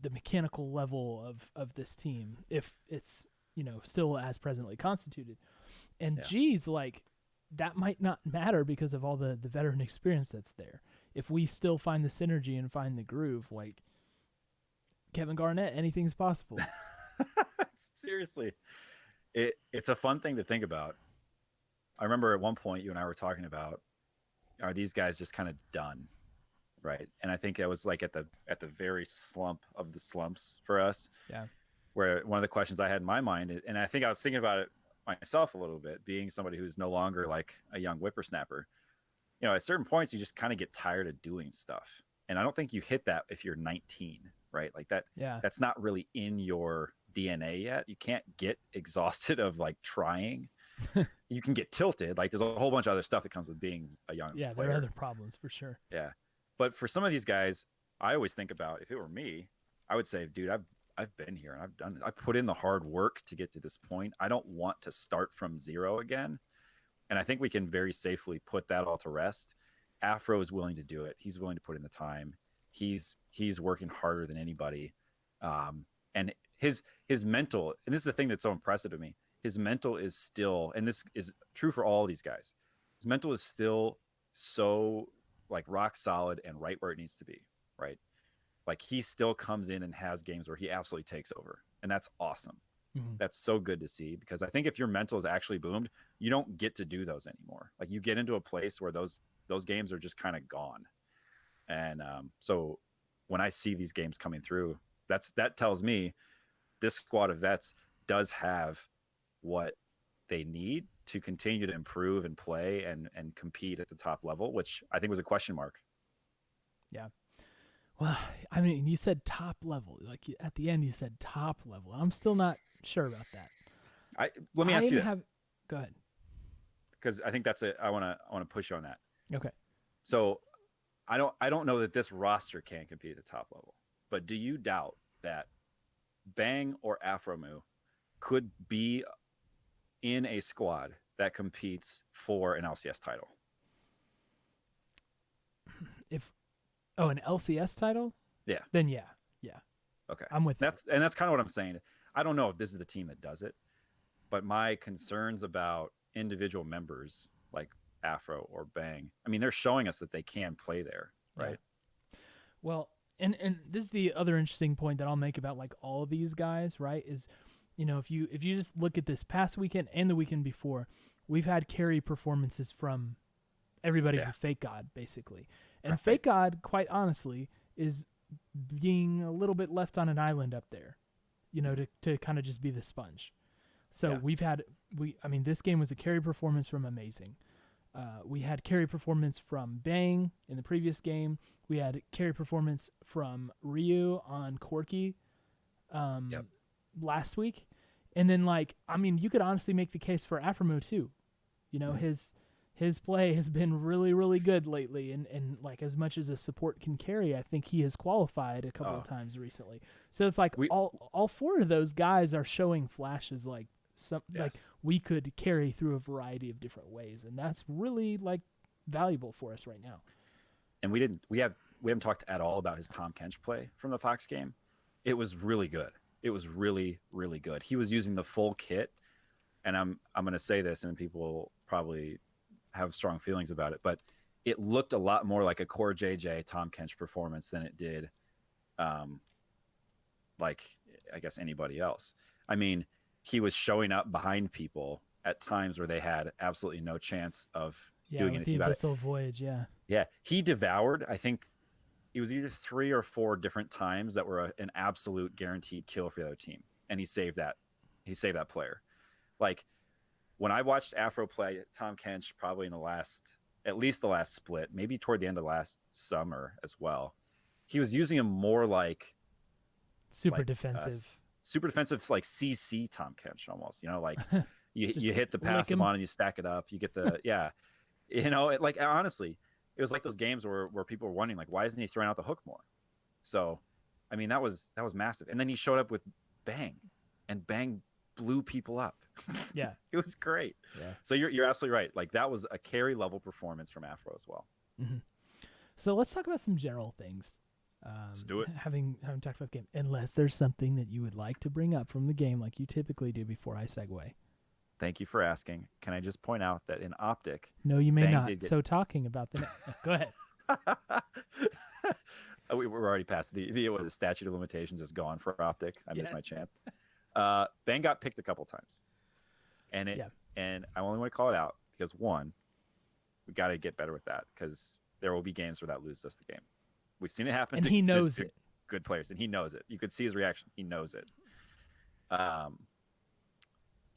the mechanical level of this team if it's still as presently constituted. And geez, like that might not matter because of all the veteran experience that's there. If we still find the synergy and find the groove, like Kevin Garnett, anything's possible. Seriously, it's a fun thing to think about. I remember at one point you and I were talking about, are these guys just kind of done? Right. And I think that was like at the very slump of the slumps for us. Yeah. Where one of the questions I had in my mind, and I think I was thinking about it myself a little bit, being somebody who's no longer like a young whippersnapper, at certain points you just kind of get tired of doing stuff. And I don't think you hit that if you're 19, right? Like that. Yeah. That's not really in your DNA yet. You can't get exhausted of like trying. You can get tilted. Like there's a whole bunch of other stuff that comes with being a young player. There are other problems for sure. Yeah. But for some of these guys, I always think about, if it were me, I would say, dude, I've been here and I put in the hard work to get to this point. I don't want to start from zero again. And I think we can very safely put that all to rest. Aphro is willing to do it. He's willing to put in the time. he's working harder than anybody. And his mental, and this is the thing that's so impressive to me, his mental is still, and this is true for all these guys, his mental is still so like rock solid and right where it needs to be, right? Like he still comes in and has games where he absolutely takes over, and that's awesome. Mm-hmm. That's so good to see, because I think if your mental is actually boomed, you don't get to do those anymore. Like you get into a place where those games are just kind of gone. And so when I see these games coming through, that tells me this squad of vets does have what they need to continue to improve and play and compete at the top level, which I think was a question mark. Yeah. Well, I mean, you said top level. Like at the end, you said top level. I'm still not sure about that. Let me ask you this. Go ahead. Because I think that's it. I want to push you on that. Okay. So I don't know that this roster can compete at the top level, but do you doubt that Bang or Aphro could be in a squad that competes for an LCS title? An LCS title? Yeah. Then yeah. Okay. I'm with that's kind of what I'm saying. I don't know if this is the team that does it, but my concerns about individual members like Aphro or Bang, I mean, they're showing us that they can play there, right? Yeah. Well, and this is the other interesting point that I'll make about like all of these guys, right? Is, you know, if you just look at this past weekend and the weekend before, we've had carry performances from everybody but FakeGod, basically. And right. FakeGod, quite honestly, is being a little bit left on an island up there, you know, to kind of just be the sponge. So this game was a carry performance from Amazing. We had carry performance from Bang in the previous game. We had carry performance from Ryu on Corky last week. And then, like, I mean, you could honestly make the case for Aphro too. You know, his play has been really, really good lately. And like, as much as a support can carry, I think he has qualified a couple of times recently. So it's like all four of those guys are showing flashes like like we could carry through a variety of different ways. And that's really like valuable for us right now. And we haven't talked at all about his Tom Kench play from the Fox game. It was really good. It was really, really good. He was using the full kit, and I'm going to say this, and people will probably have strong feelings about it, but it looked a lot more like a core JJ Tom Kench performance than it did, like I guess anybody else. I mean, he was showing up behind people at times where they had absolutely no chance of doing anything about it. The abyssal voyage, Yeah, he devoured, I think it was either 3 or 4 different times that were an absolute guaranteed kill for the other team, and he saved that player. Like, when I watched Aphro play Tom Kench, probably in at least the last split, maybe toward the end of last summer as well, he was using him more like super defensive, like CC Tom Kench almost. You know, like you hit the passive on and you stack it up, you get the You know, like honestly, it was like those games where people were wondering, like, why isn't he throwing out the hook more? So, I mean, that was massive. And then he showed up with Bang, and Bang blew people up. Yeah, it was great. Yeah. So you're absolutely right. Like, that was a carry level performance from Aphro as well. Mm-hmm. So let's talk about some general things. Let's do it. Having talked about the game, unless there's something that you would like to bring up from the game, like you typically do before I segue. Thank you for asking. Can I just point out that in Optic... No, you may not. So talking about the... Go ahead. We're already past the statute of limitations is gone for Optic. I missed my chance. Bang got picked a couple times. And I only want to call it out because, one, we got to get better with that, because there will be games where that loses us the game. We've seen it happen. And he knows it. Good players, and he knows it. You could see his reaction. He knows it.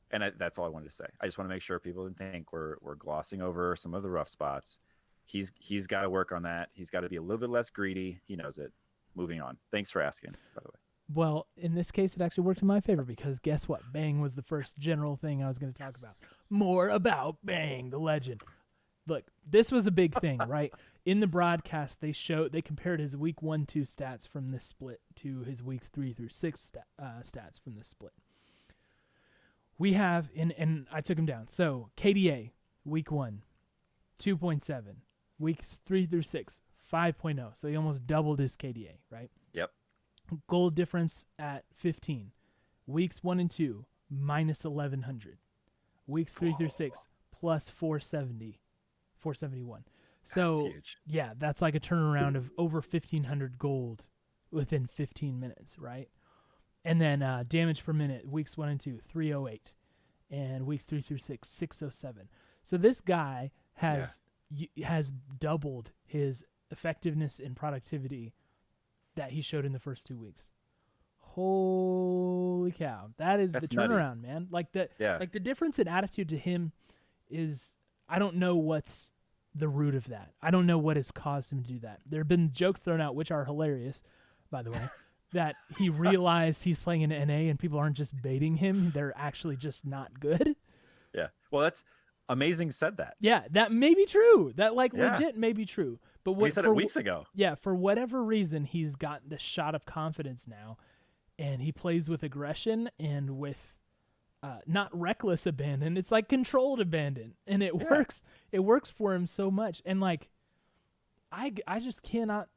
And that's all I wanted to say. I just want to make sure people didn't think we're glossing over some of the rough spots. He's got to work on that. He's got to be a little bit less greedy. He knows it. Moving on. Thanks for asking, by the way. Well, in this case, it actually worked in my favor, because guess what? Bang was the first general thing I was going to talk about. More about Bang, the legend. Look, this was a big thing, right? In the broadcast, they compared his week 1-2 stats from this split to his weeks 3 through 6 stats from this split. We have, and I took him down. So KDA, week 1, 2.7. Weeks 3 through 6, 5.0. So he almost doubled his KDA, right? Yep. Gold difference at 15. Weeks 1 and 2, minus 1,100. Weeks 3 through 6, plus 470, 471. So, That's huge. yeah, that's like a turnaround of over 1,500 gold within 15 minutes, right? And then damage per minute, weeks 1 and 2, 308. And weeks 3 through 6, 607. So this guy has doubled his effectiveness and productivity that he showed in the first 2 weeks. Holy cow. That's the turnaround, man. Like the difference in attitude to him is, I don't know what's the root of that. I don't know what has caused him to do that. There have been jokes thrown out, which are hilarious, by the way, that he realized he's playing in NA and people aren't just baiting him. They're actually just not good. Yeah. Well, that's amazing said that. Yeah, that may be true. That legit may be true. But We said it weeks ago. Yeah, for whatever reason, he's got the shot of confidence now, and he plays with aggression and with not reckless abandon. It's like controlled abandon, and it works. It works for him so much. And like, I just cannot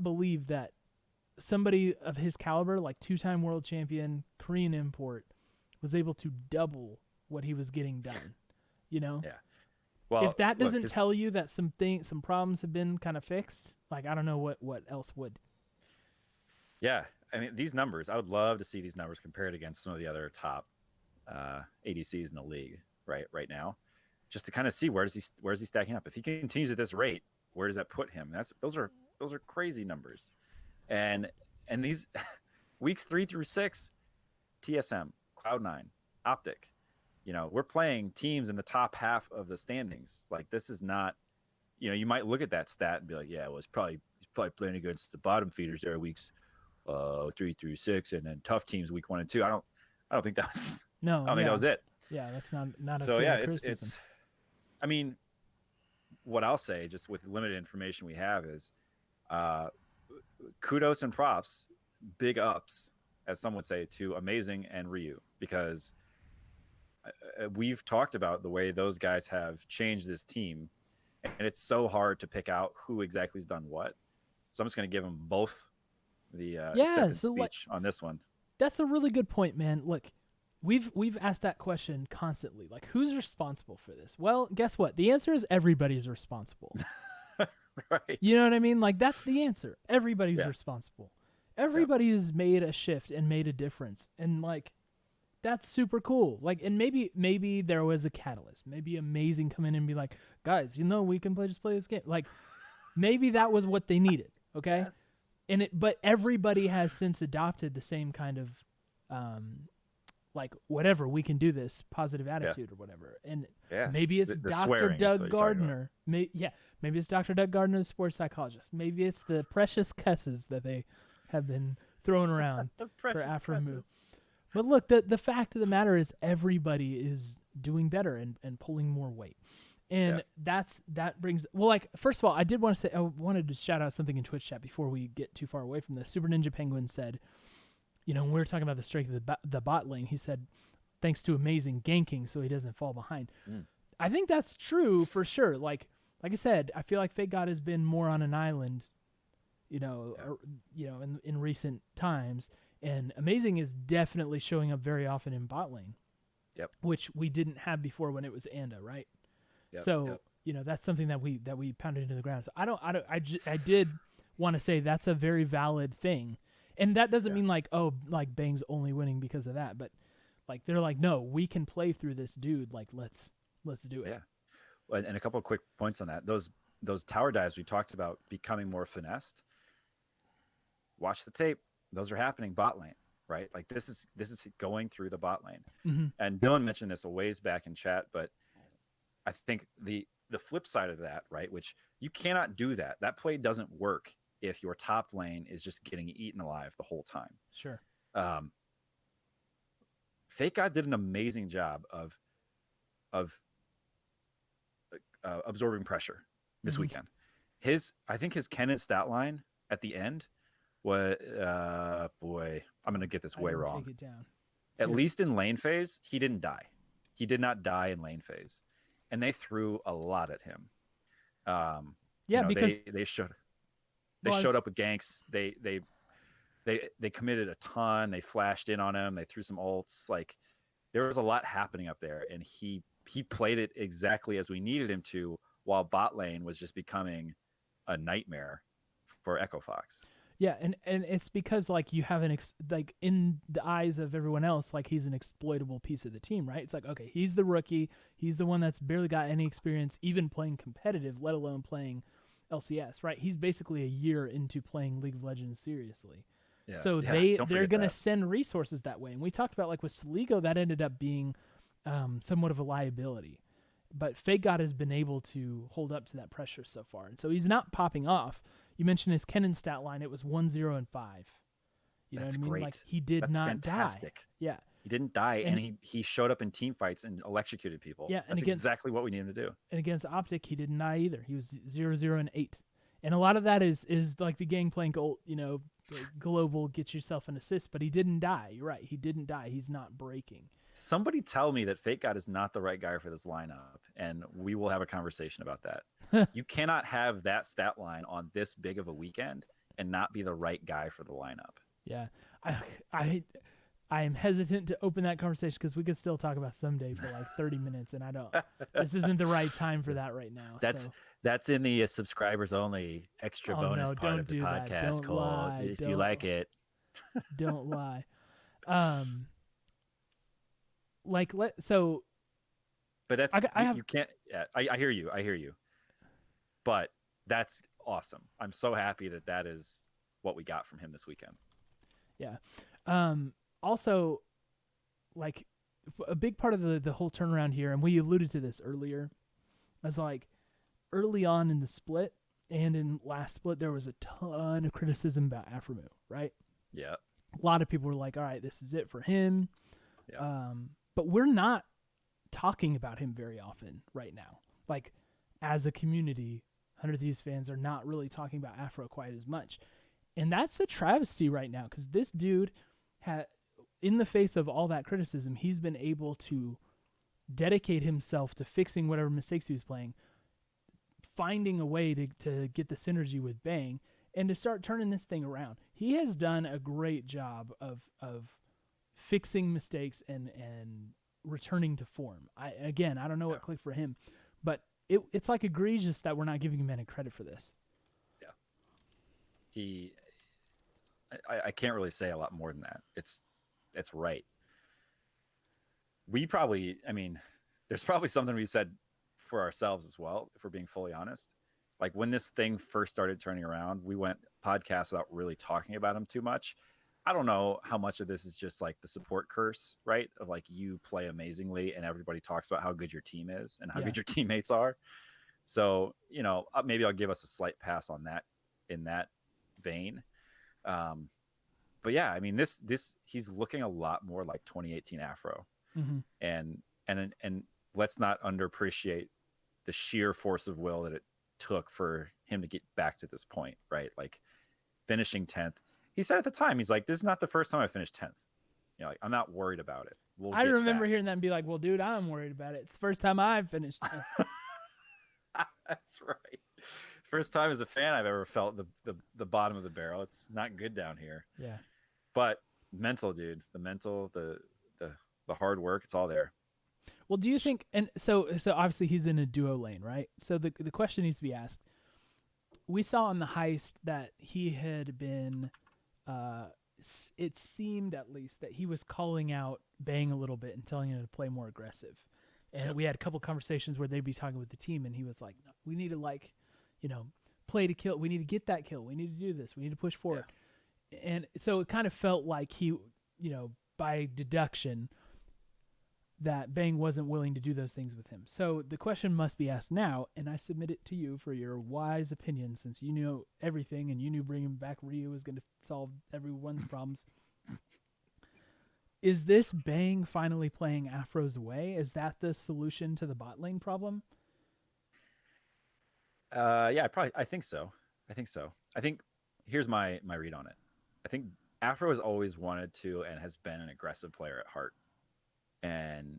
believe that somebody of his caliber, like 2-time world champion, Korean import, was able to double what he was getting done. You know? Yeah. Well, if that doesn't tell you that some problems have been kind of fixed, like, I don't know what else would. Yeah. I mean, these numbers, I would love to see these numbers compared against some of the other top ADCs in the league right now, just to kind of see where's he stacking up. If he continues at this rate, where does that put him? Those are crazy numbers. And these weeks 3 through 6, TSM, Cloud9, Optic, we're playing teams in the top half of the standings. Like, this is not, you might look at that stat and be like, yeah, well, he's probably playing against the bottom feeders there weeks 3 through 6, and then tough teams week 1 and 2. I don't think that was think that was it. Yeah, that's not a so fair yeah, criticism. it's I mean, what I'll say, just with limited information we have, is kudos and props, big ups, as some would say, to Amazing and Ryu, because we've talked about the way those guys have changed this team, and it's so hard to pick out who exactly has done what. So I'm just going to give them both the acceptance speech on this one. That's a really good point, man. Look, we've asked that question constantly. Like, who's responsible for this? Well, guess what? The answer is everybody's responsible. Right. You know what I mean? Like, that's the answer. Everybody's responsible. Everybody has made a shift and made a difference. And like, that's super cool. Like, and maybe there was a catalyst. Maybe Amazing come in and be like, guys, we can just play this game. Like, maybe that was what they needed. Okay. Yes. But everybody has since adopted the same kind of, like, whatever, we can do this positive attitude or whatever. And maybe it's Dr. Doug Gardner. Maybe it's Dr. Doug Gardner, the sports psychologist. Maybe it's the precious cusses that they have been throwing around for Aphro move. But look, the fact of the matter is everybody is doing better and pulling more weight. And that brings, well, like, first of all, I wanted to shout out something in Twitch chat before we get too far away from this. Super Ninja Penguin said, when we were talking about the strength of the bot lane, he said, thanks to Amazing ganking so he doesn't fall behind. I think that's true for sure. Like I said, I feel like FakeGod has been more on an island, in recent times, and Amazing is definitely showing up very often in bot lane. Yep. Which we didn't have before when it was Anda, right? Yep. So, that's something that we pounded into the ground. So I did want to say that's a very valid thing. And that doesn't mean like Bang's only winning because of that, but like, they're like, no, we can play through this dude. Like, let's do it. Yeah. Well, and a couple of quick points on that. Those tower dives we talked about becoming more finessed. Watch the tape. Those are happening bot lane, right? Like, this is going through the bot lane. Mm-hmm. And Dylan mentioned this a ways back in chat, but I think the flip side of that, right, which you cannot do that. That play doesn't work if your top lane is just getting eaten alive the whole time. Sure. FakeGod did an amazing job of absorbing pressure this weekend. I think his Kennen stat line at the end was, I'm going to get this way wrong. Take it down. At least in lane phase, he didn't die. He did not die in lane phase. And they threw a lot at him. Yeah, because They well, showed up with ganks. They committed a ton. They flashed in on him. They threw some ults. Like there was a lot happening up there, and he played it exactly as we needed him to, while bot lane was just becoming a nightmare for Echo Fox. yeah, and it's because like you have like in the eyes of everyone else, like he's an exploitable piece of the team, right? It's like, okay, he's the rookie, he's the one that's barely got any experience even playing competitive, let alone playing LCS, right? He's basically a year into playing League of Legends seriously. Yeah, So yeah. Don't they're forget gonna that. send resources that way, and we talked about like with Saligo that ended up being somewhat of a liability, but FakeGod has been able to hold up to that pressure so far, and so he's not popping off. You mentioned his Kennen stat line; it was 1-0 and 5. You know That's what I mean? Like great. he did That's not die. fantastic. Yeah, He didn't die, and and he showed up in team fights and electrocuted people. yeah, and That's exactly what we need him to do. against Optic, he didn't die either. He was 0-0 and 8, and a lot of that is like the gangplank, you know, global get yourself an assist, but he didn't die. You're right, he didn't die. He's not breaking. Somebody tell me that FakeGod is not the right guy for this lineup, and we will have a conversation about that. You cannot have that stat line on this big of a weekend and not be the right guy for the lineup. Yeah, I I am hesitant to open that conversation because we could still talk about someday for like 30 minutes, and I don't. This isn't the right time for that right now. That's in the subscribers only extra Oh bonus no, part don't of the do that. podcast, Don't Cole. lie. If you like it, Don't lie. Like so. But that's I have you can't. Yeah, I hear you. I hear you. But that's awesome. I'm so happy that is what we got from him this weekend. yeah. Also, like a big part of the whole turnaround here, and we alluded to this earlier, was like early on in the split and in last split, there was a ton of criticism about Aphro, right? Yeah. A lot of people were like, all right, this is it for him. Yeah. But we're not talking about him very often right now. Like, as a community, 100 Thieves fans are not really talking about Aphro quite as much. And that's a travesty right now because this dude had, in the face of all that criticism, he's been able to dedicate himself to fixing whatever mistakes he was playing, finding a way to get the synergy with Bang, and to start turning this thing around. He has done a great job of fixing mistakes and returning to form. I don't know what clicked for him, but it's like egregious that we're not giving him any credit for this. Yeah. I can't really say a lot more than that. It's right. There's probably something we said for ourselves as well, if we're being fully honest. Like when this thing first started turning around, we went podcasts without really talking about him too much. I don't know how much of this is just like the support curse, right? Of like you play amazingly and everybody talks about how good your team is and how good your teammates are. So, maybe I'll give us a slight pass on that in that vein. But yeah, I mean, this he's looking a lot more like 2018 Aphro. Mm-hmm. And let's not underappreciate the sheer force of will that it took for him to get back to this point, right? Like finishing 10th. He said at the time, he's like, this is not the first time I finished 10th. Like, I'm not worried about it. I remember hearing that and be like, well, dude, I'm worried about it. It's the first time I've finished 10th. That's right. First time as a fan I've ever felt the bottom of the barrel. It's not good down here. Yeah. But mental, dude. The mental, the hard work, it's all there. Well, do you think, and so obviously he's in a duo lane, right? So the question needs to be asked. We saw on the heist that he had been, it seemed at least that he was calling out Bang a little bit and telling him to play more aggressive. And we had a couple conversations where they'd be talking with the team, and he was like, no, we need to play to kill. We need to get that kill. We need to do this. We need to push forward. Yeah. And so it kind of felt like he, by deduction, that Bang wasn't willing to do those things with him. So the question must be asked now, and I submit it to you for your wise opinion, since you know everything and you knew bringing back Ryu was going to solve everyone's problems. Is this Bang finally playing Aphro's way? Is that the solution to the bot lane problem? Yeah, I think so. I think here's my read on it. I think Aphro has always wanted to and has been an aggressive player at heart. And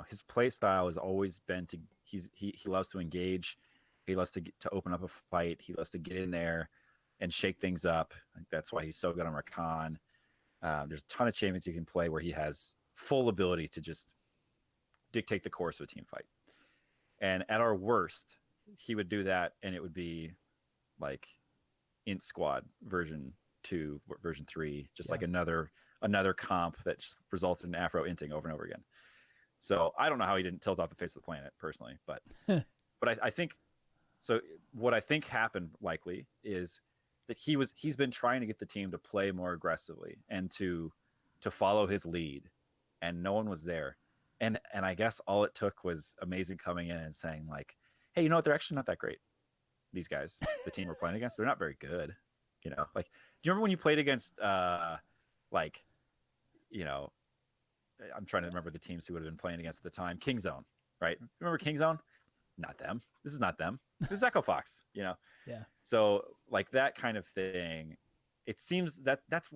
his play style has always been he loves to engage. He loves to open up a fight. He loves to get in there and shake things up. I think that's why he's so good on Rakan. There's a ton of champions he can play where he has full ability to just dictate the course of a team fight. And at our worst, he would do that, and it would be like Int Squad version 2, version 3, just like another comp that just resulted in Aphro inting over and over again. So I don't know how he didn't tilt off the face of the planet personally, but I think so. What I think happened likely is that he's been trying to get the team to play more aggressively and to follow his lead, and no one was there. And I guess all it took was Amazing coming in and saying like, hey, you know what? They're actually not that great. These guys, the team we're playing against, they're not very good. You know, like, do you remember when you played against like, you know, I'm trying to remember the teams who would have been playing against at the time. Kingzone, right? Remember Kingzone? Not them. This is not them. This is Echo Fox, you know? Yeah. So like that kind of thing, it seems that's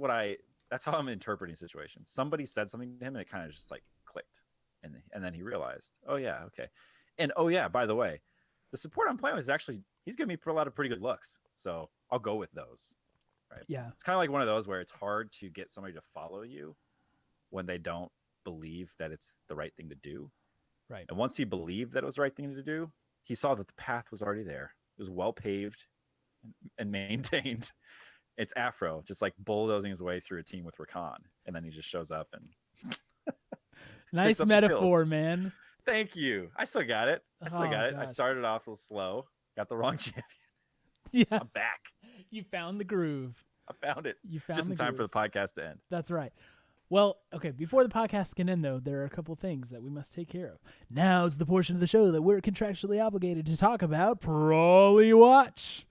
how I'm interpreting the situation. Somebody said something to him and it kind of just like clicked. And then he realized, oh yeah, okay. And oh yeah, by the way, the support I'm playing with is actually, he's giving me a lot of pretty good looks. So I'll go with those. Right. Yeah. It's kind of like one of those where it's hard to get somebody to follow you when they don't believe that it's the right thing to do. Right. And once he believed that it was the right thing to do, he saw that the path was already there. It was well paved and maintained. It's Aphro, just like bulldozing his way through a team with Rakan. And then he just shows up and nice metaphor, man. Thank you. I still got it. I Gosh. started off a little slow. Got the wrong champion. Yeah. I'm back. You found the groove. I found it. You found just in time for the podcast to end. That's right. Well, okay, before the podcast can end, though, there are a couple things that we must take care of. Now's the portion of the show that we're contractually obligated to talk about, Prawley Watch.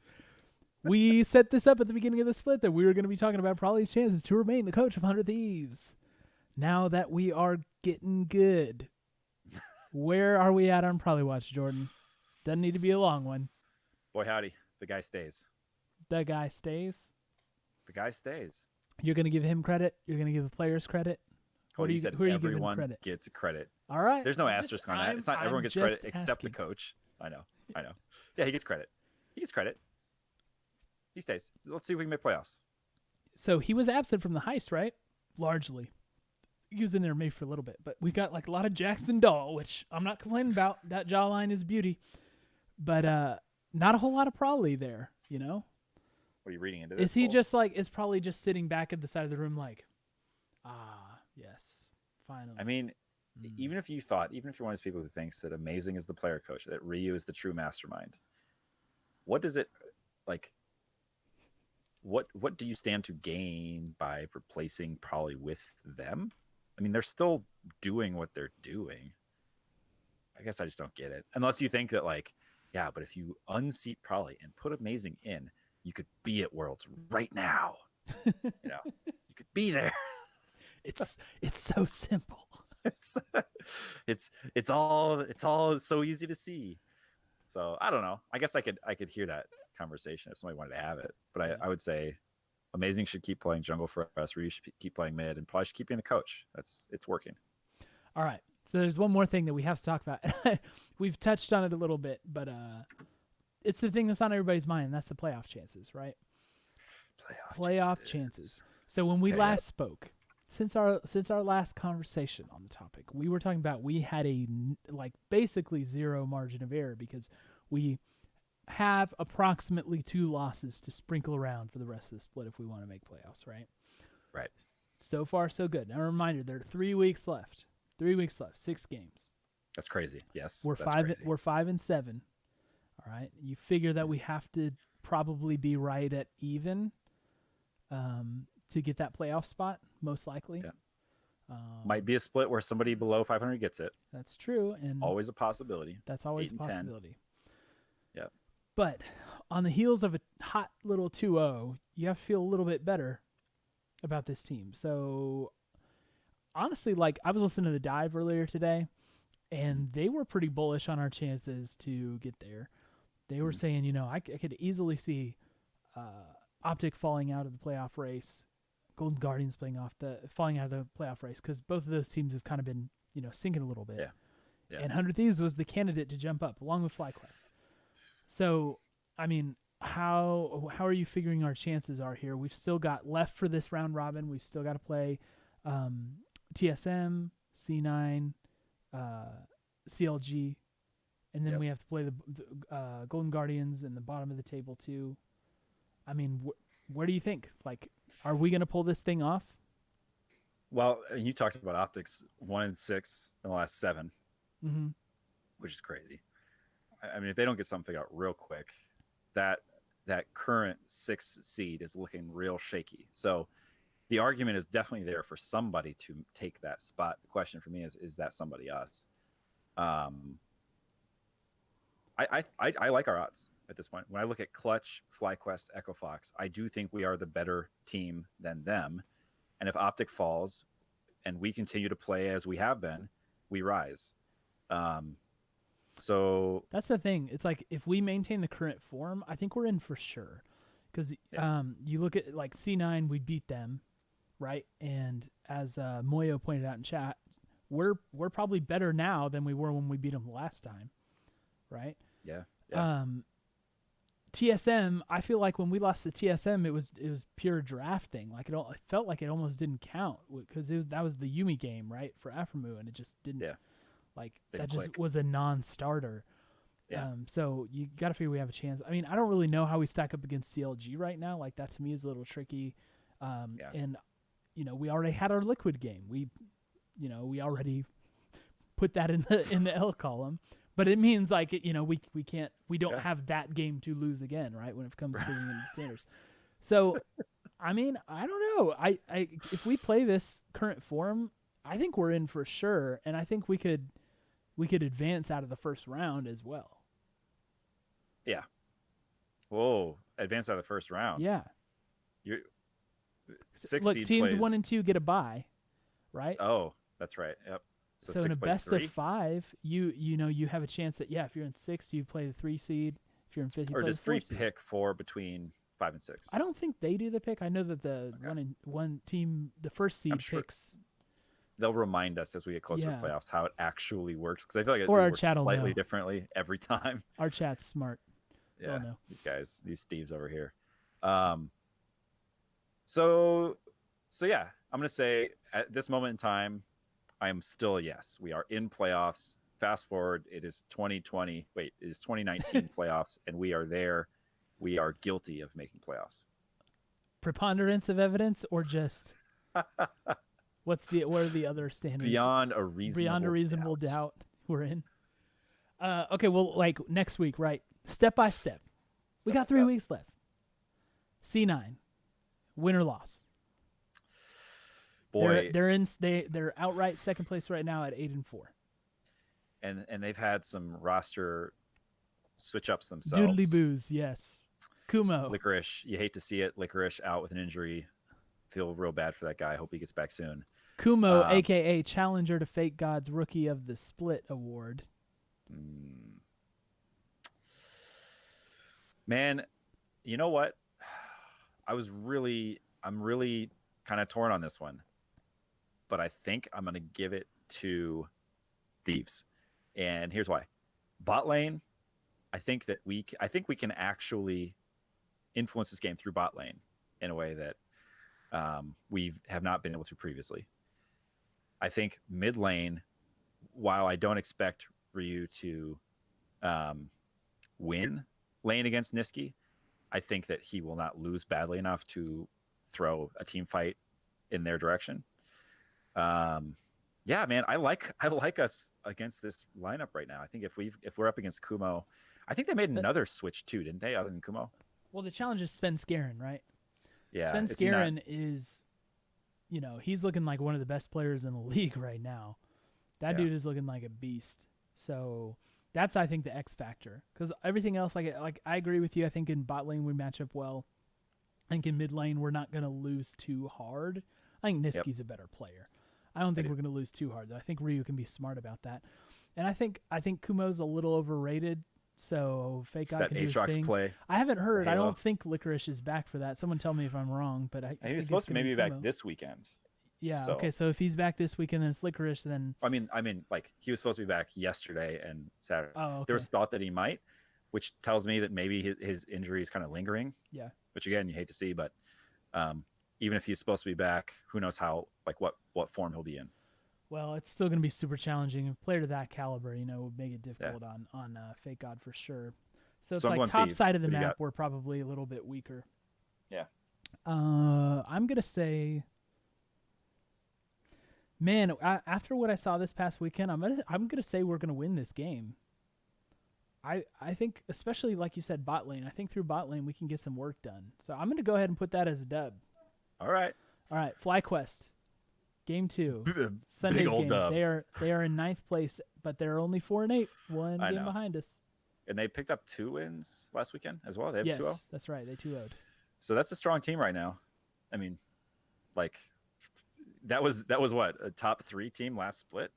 We set this up at the beginning of the split that we were going to be talking about Prawley's chances to remain the coach of 100 Thieves. Now that we are getting good, where are we at on Prawley Watch, Jordan? Doesn't need to be a long one. Boy, howdy. The guy stays. The guy stays? The guy stays. You're going to give him credit? You're going to give the players credit? Who are you giving credit? Gets credit. All right. There's no asterisk on that. It's not everyone gets credit except the coach. I know. Yeah, he gets credit. He stays. Let's see if we can make playoffs. So he was absent from the heist, right? Largely. He was in there maybe for a little bit, but we got like a lot of Jackson Dahl, which I'm not complaining about. That jawline is beauty, but not a whole lot of Prawley there, you know? What are you reading into this? Is he just like, is probably just sitting back at the side of the room like, yes, finally. I mean, even if you're one of those people who thinks that Amazing is the player coach, that Ryu is the true mastermind, what does it, like, what do you stand to gain by replacing Prawley with them? I mean, they're still doing what they're doing. I guess I just don't get it. Unless you think that, like, yeah, but if you unseat Prawley and put Amazing in, you could be at Worlds right now. You know, you could be there. It's so simple. It's all so easy to see. So I don't know. I guess I could hear that conversation if somebody wanted to have it. But I would say Amazing should keep playing jungle for us. Ryu should keep playing mid, and probably should keep being the coach. It's working. All right. So there's one more thing that we have to talk about. We've touched on it a little bit, but it's the thing that's on everybody's mind, and that's the playoff chances, right? Playoff chances. So when we last spoke, since our last conversation on the topic, we were talking about we had a basically zero margin of error because we have approximately 2 losses to sprinkle around for the rest of the split if we want to make playoffs, right? Right. So far, so good. Now, a reminder, there are 3 weeks left. 3 weeks left, 6 games. That's crazy. Yes. We're 5-7. All right. You figure that we have to probably be right at even to get that playoff spot, most likely. Yeah. Might be a split where somebody below 500 gets it. That's true. And always a possibility. That's always a possibility. Yeah. But on the heels of a hot little 2-0, you have to feel a little bit better about this team. So honestly, like, I was listening to the Dive earlier today, and they were pretty bullish on our chances to get there. They were saying, you know, I could easily see Optic falling out of the playoff race, Golden Guardians falling out of the playoff race, because both of those teams have kind of been, you know, sinking a little bit. Yeah. And 100 Thieves was the candidate to jump up, along with FlyQuest. So, I mean, how are you figuring our chances are here? We've still got left for this round robin. We've still got to play um, TSM, C9, uh, CLG, and then Yep. we have to play the Golden Guardians in the bottom of the table too. I mean, where do you think? Like, are we gonna pull this thing off? Well, and you talked about optics 1-6 in the last 7, Mm-hmm. which is crazy. I mean, if they don't get something figured out real quick, that current 6 seed is looking real shaky. So the argument is definitely there for somebody to take that spot. The question for me is that somebody us? I like our odds at this point. When I look at Clutch, FlyQuest, Echo Fox, I do think we are the better team than them. And if Optic falls and we continue to play as we have been, we rise. So That's the thing. It's like if we maintain the current form, I think we're in for sure. Because you look at like C9, we beat them, right? And as Moyo pointed out in chat, we're probably better now than we were when we beat them last time, right? yeah. TSM, I feel like when we lost to TSM, it was pure drafting. Like it felt like it almost didn't count because that was the Yumi game, right, for Aphro, and it just didn't. Yeah. Like Didn't that just click. was a non-starter. Yeah. So you got to figure we have a chance. I mean, I don't really know how we stack up against CLG right now. Like that to me is a little tricky. And we already had our liquid game. We already put that in the L column. But it means like we don't have that game to lose again, right? When it comes to figuring in the standards. So, I mean, I don't know. I if we play this current form, I think we're in for sure, and I think we could advance out of the first round as well. Yeah. Whoa! Advance out of the first round. Yeah. You're 6 Look, seed teams plays. 1 and 2 get a bye, right? Oh, that's right. Yep. So in a best of 5, you have a chance that if you're in 6th, you play the 3 seed. If you're in 5th, you or play does the 4 3 seed. pick 4 between 5 and 6? I don't think they do the pick. I know that the one team, the first seed picks. They'll remind us as we get closer to playoffs how it actually works, because I feel like it Or works slightly differently every time. Our chat's smart. Yeah, these guys, these Steves over here. So yeah, I'm gonna say at this moment in time, I am still a yes. We are in playoffs. Fast forward, it is 2020. Wait, it is 2019 playoffs, and we are there. We are guilty of making playoffs. Preponderance of evidence, or just what are the other standards? Beyond a reasonable doubt, we're in. Okay, well, like next week, right? Step by step. We got 3 weeks left. C9, win or loss. Boy, they're outright second place right now at 8-4. And they've had some roster switch ups themselves. Doodly boos, yes. Kumo. Licorice, you hate to see it. Licorice out with an injury. Feel real bad for that guy. Hope he gets back soon. Kumo, aka challenger to FakeGod's Rookie of the Split award. Man, you know what? I'm really kind of torn on this one, but I think I'm going to give it to Thieves. And here's why. Bot lane, I think we can actually influence this game through bot lane in a way that we have not been able to previously. I think mid lane, while I don't expect Ryu to win lane against Niski, I think that he will not lose badly enough to throw a team fight in their direction. Yeah, man, I like us against this lineup right now. I think if we're up against Kumo, I think they made another switch too, didn't they? Other than Kumo. Well, the challenge is Sven Skaren, right? Yeah, Sven Skaren is, he's looking like one of the best players in the league right now. That dude is looking like a beast. So that's, I think, the X factor. Because everything else, like I agree with you. I think in bot lane we match up well. I think in mid lane we're not going to lose too hard. I think Niski's a better player. I don't think we're going to lose too hard, though. I think Ryu can be smart about that. And I think Kumo's a little overrated. So FakeGod can do his thing. Play. I haven't heard. I don't think Licorice is back for that. Someone tell me if I'm wrong, but I he's supposed to maybe be back this weekend. Yeah. So. Okay. So if he's back this weekend, then it's Licorice. Then I mean, like he was supposed to be back yesterday and Saturday. Oh, okay. There was thought that he might, which tells me that maybe his injury is kind of lingering. Yeah. Which again, you hate to see, but even if he's supposed to be back, who knows how, like what form he'll be in. Well, it's still going to be super challenging. A player to that caliber, would make it difficult on FakeGod for sure. So it's I'm like going top Thieves. side of the What do you map, got? we're probably a little bit weaker. Yeah. I'm gonna say, man, after what I saw this past weekend, I'm gonna say we're gonna win this game. I think, especially like you said, bot lane. I think through bot lane we can get some work done. So I'm gonna go ahead and put that as a dub. All right. FlyQuest, game 2, Sunday's Big old game. dub. They are in 9th place, but they're only 4-8, one I game know. behind us. And they picked up 2 wins last weekend as well. They have 2-0. Yes, that's right. They 2-0'd. So that's a strong team right now. I mean, like that was what, a top 3 team last split?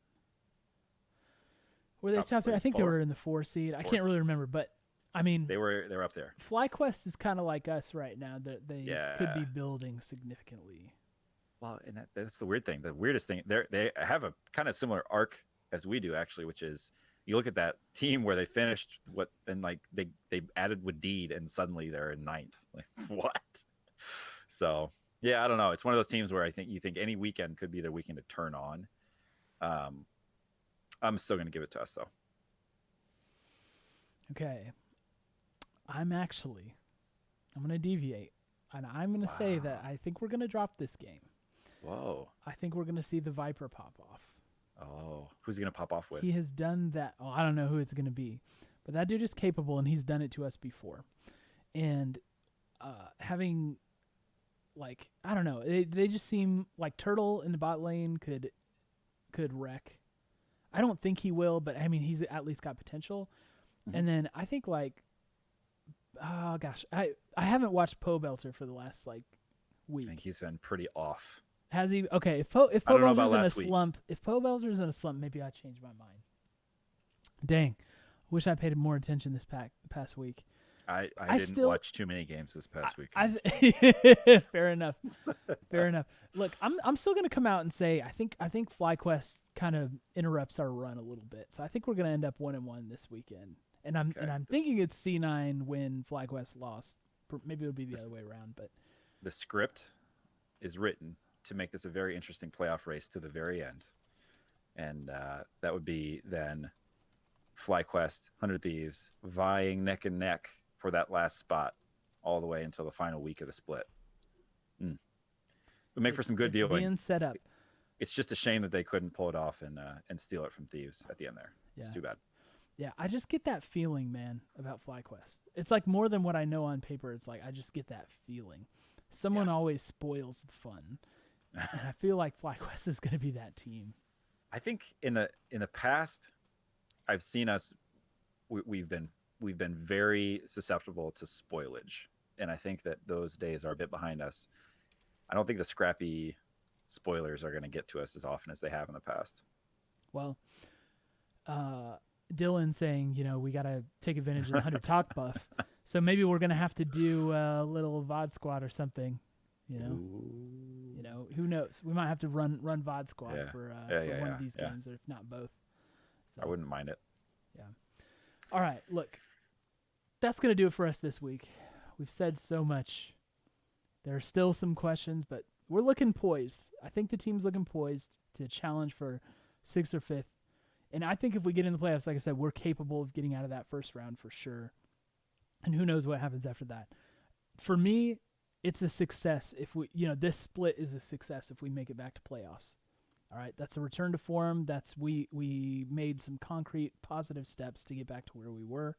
Were they Top top 3? I think they 4. were in the 4 seed. I 4th. can't really remember, but I mean, They were up there. FlyQuest is kind of like us right now. That they could be Yeah. building significantly. Well, and that's the weird thing. The weirdest thing, they have a kind of similar arc as we do, actually, which is you look at that team where they finished and like they added Wadid and suddenly they're in 9th. Like what? So yeah, I don't know. It's one of those teams where I think you think any weekend could be their weekend to turn on. I'm still going to give it to us though. Okay, I'm going to deviate, and I'm going to say that I think we're going to drop this game. Whoa. I think we're going to see the Viper pop off. Oh, who's he going to pop off with? He has done that. Oh, I don't know who it's going to be, but that dude is capable, and he's done it to us before. And having, like, I don't know, they just seem like Turtle in the bot lane could wreck. I don't think he will, but I mean, he's at least got potential. Mm-hmm. And then I think, like, oh gosh, I haven't watched Poe Belter for the last like week. I think he's been pretty off. Has he? Okay, if Poe Belter's in a slump, maybe I change my mind. Dang, wish I paid more attention this past week. I didn't watch too many games this past week. Fair enough. Fair enough. Look, I'm still gonna come out and say I think FlyQuest kind of interrupts our run a little bit. So I think we're gonna end up 1-1 this weekend. And I'm thinking it's C9 when FlyQuest lost. Maybe it would be the other way around, but the script is written to make this a very interesting playoff race to the very end. And that would be then FlyQuest, 100 Thieves vying neck and neck for that last spot all the way until the final week of the split. It would make for some good dealing. Being set up. It's just a shame that they couldn't pull it off and steal it from Thieves at the end there. Yeah. It's too bad. Yeah, I just get that feeling, man, about FlyQuest. It's like more than what I know on paper. It's like I just get that feeling. Someone always spoils the fun, and I feel like FlyQuest is going to be that team. I think in the past, I've seen us. We've been very susceptible to spoilage, and I think that those days are a bit behind us. I don't think the scrappy spoilers are going to get to us as often as they have in the past. Well, Dylan saying, we got to take advantage of the 100 talk buff. So maybe we're going to have to do a little VOD squad or something, who knows? We might have to run VOD squad for one of these games, or if not both. So, I wouldn't mind it. Yeah. All right, look, that's going to do it for us this week. We've said so much. There are still some questions, but we're looking poised. I think the team's looking poised to challenge for 6th or 5th. And I think if we get in the playoffs, like I said, we're capable of getting out of that first round for sure. And who knows what happens after that. For me, it's a success if we, this split is a success if we make it back to playoffs. All right, that's a return to form. That's we made some concrete positive steps to get back to where we were.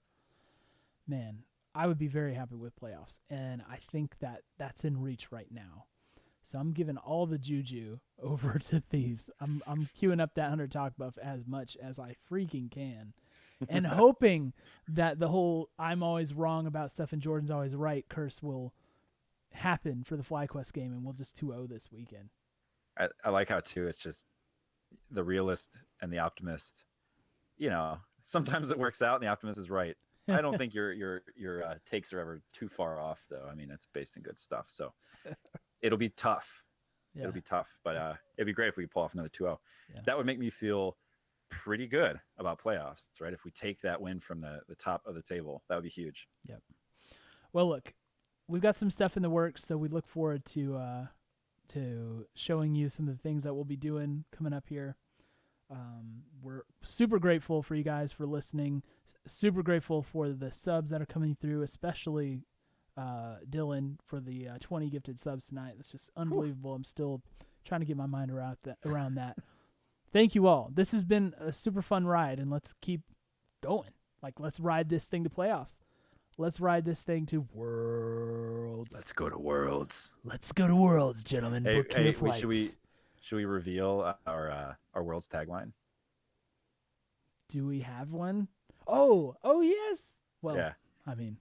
Man, I would be very happy with playoffs, and I think that's in reach right now. So I'm giving all the juju over to Thieves. I'm queuing up that 100 talk buff as much as I freaking can, and hoping that the whole I'm always wrong about stuff and Jordan's always right curse will happen for the FlyQuest game, and we'll just 2-0 this weekend. I like how too it's just the realist and the optimist. Sometimes it works out and the optimist is right. I don't think your takes are ever too far off, though. I mean, it's based in good stuff, so it'll be tough. Yeah. It'll be tough, but it'd be great if we could pull off another 2-0. Yeah. That would make me feel pretty good about playoffs, right? If we take that win from the top of the table, that would be huge. Yep. Well, look, we've got some stuff in the works, so we look forward to showing you some of the things that we'll be doing coming up here. We're super grateful for you guys for listening. Super grateful for the subs that are coming through, especially Dylan for the 20 gifted subs tonight. That's just unbelievable. I'm still trying to get my mind around that. Thank you all. This has been a super fun ride, and let's keep going. Like, let's ride this thing to playoffs. Let's ride this thing to Worlds. Let's go to Worlds. Let's go to Worlds, gentlemen. Book your flights. Should we reveal our Worlds tagline? Do we have one? Oh yes. Well, yeah. I mean,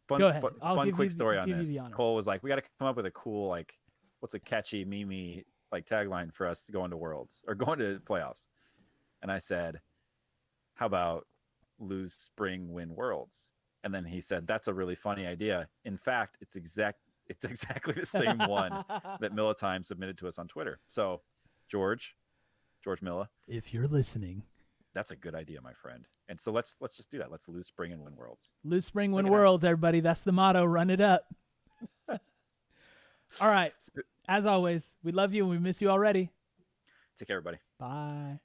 go ahead. Fun quick story on this. Cole was like, we got to come up with a cool, like, what's a catchy meme like tagline for us to go into Worlds or going to playoffs. And I said, how about lose spring, win Worlds? And then he said, that's a really funny idea. In fact, it's exactly the same one that Militime submitted to us on Twitter. So George Milla, if you're listening, that's a good idea, my friend. And so let's just do that. Let's lose spring and win Worlds. Lose spring, win Worlds, everybody. That's the motto. Run it up. All right. As always, we love you and we miss you already. Take care, everybody. Bye.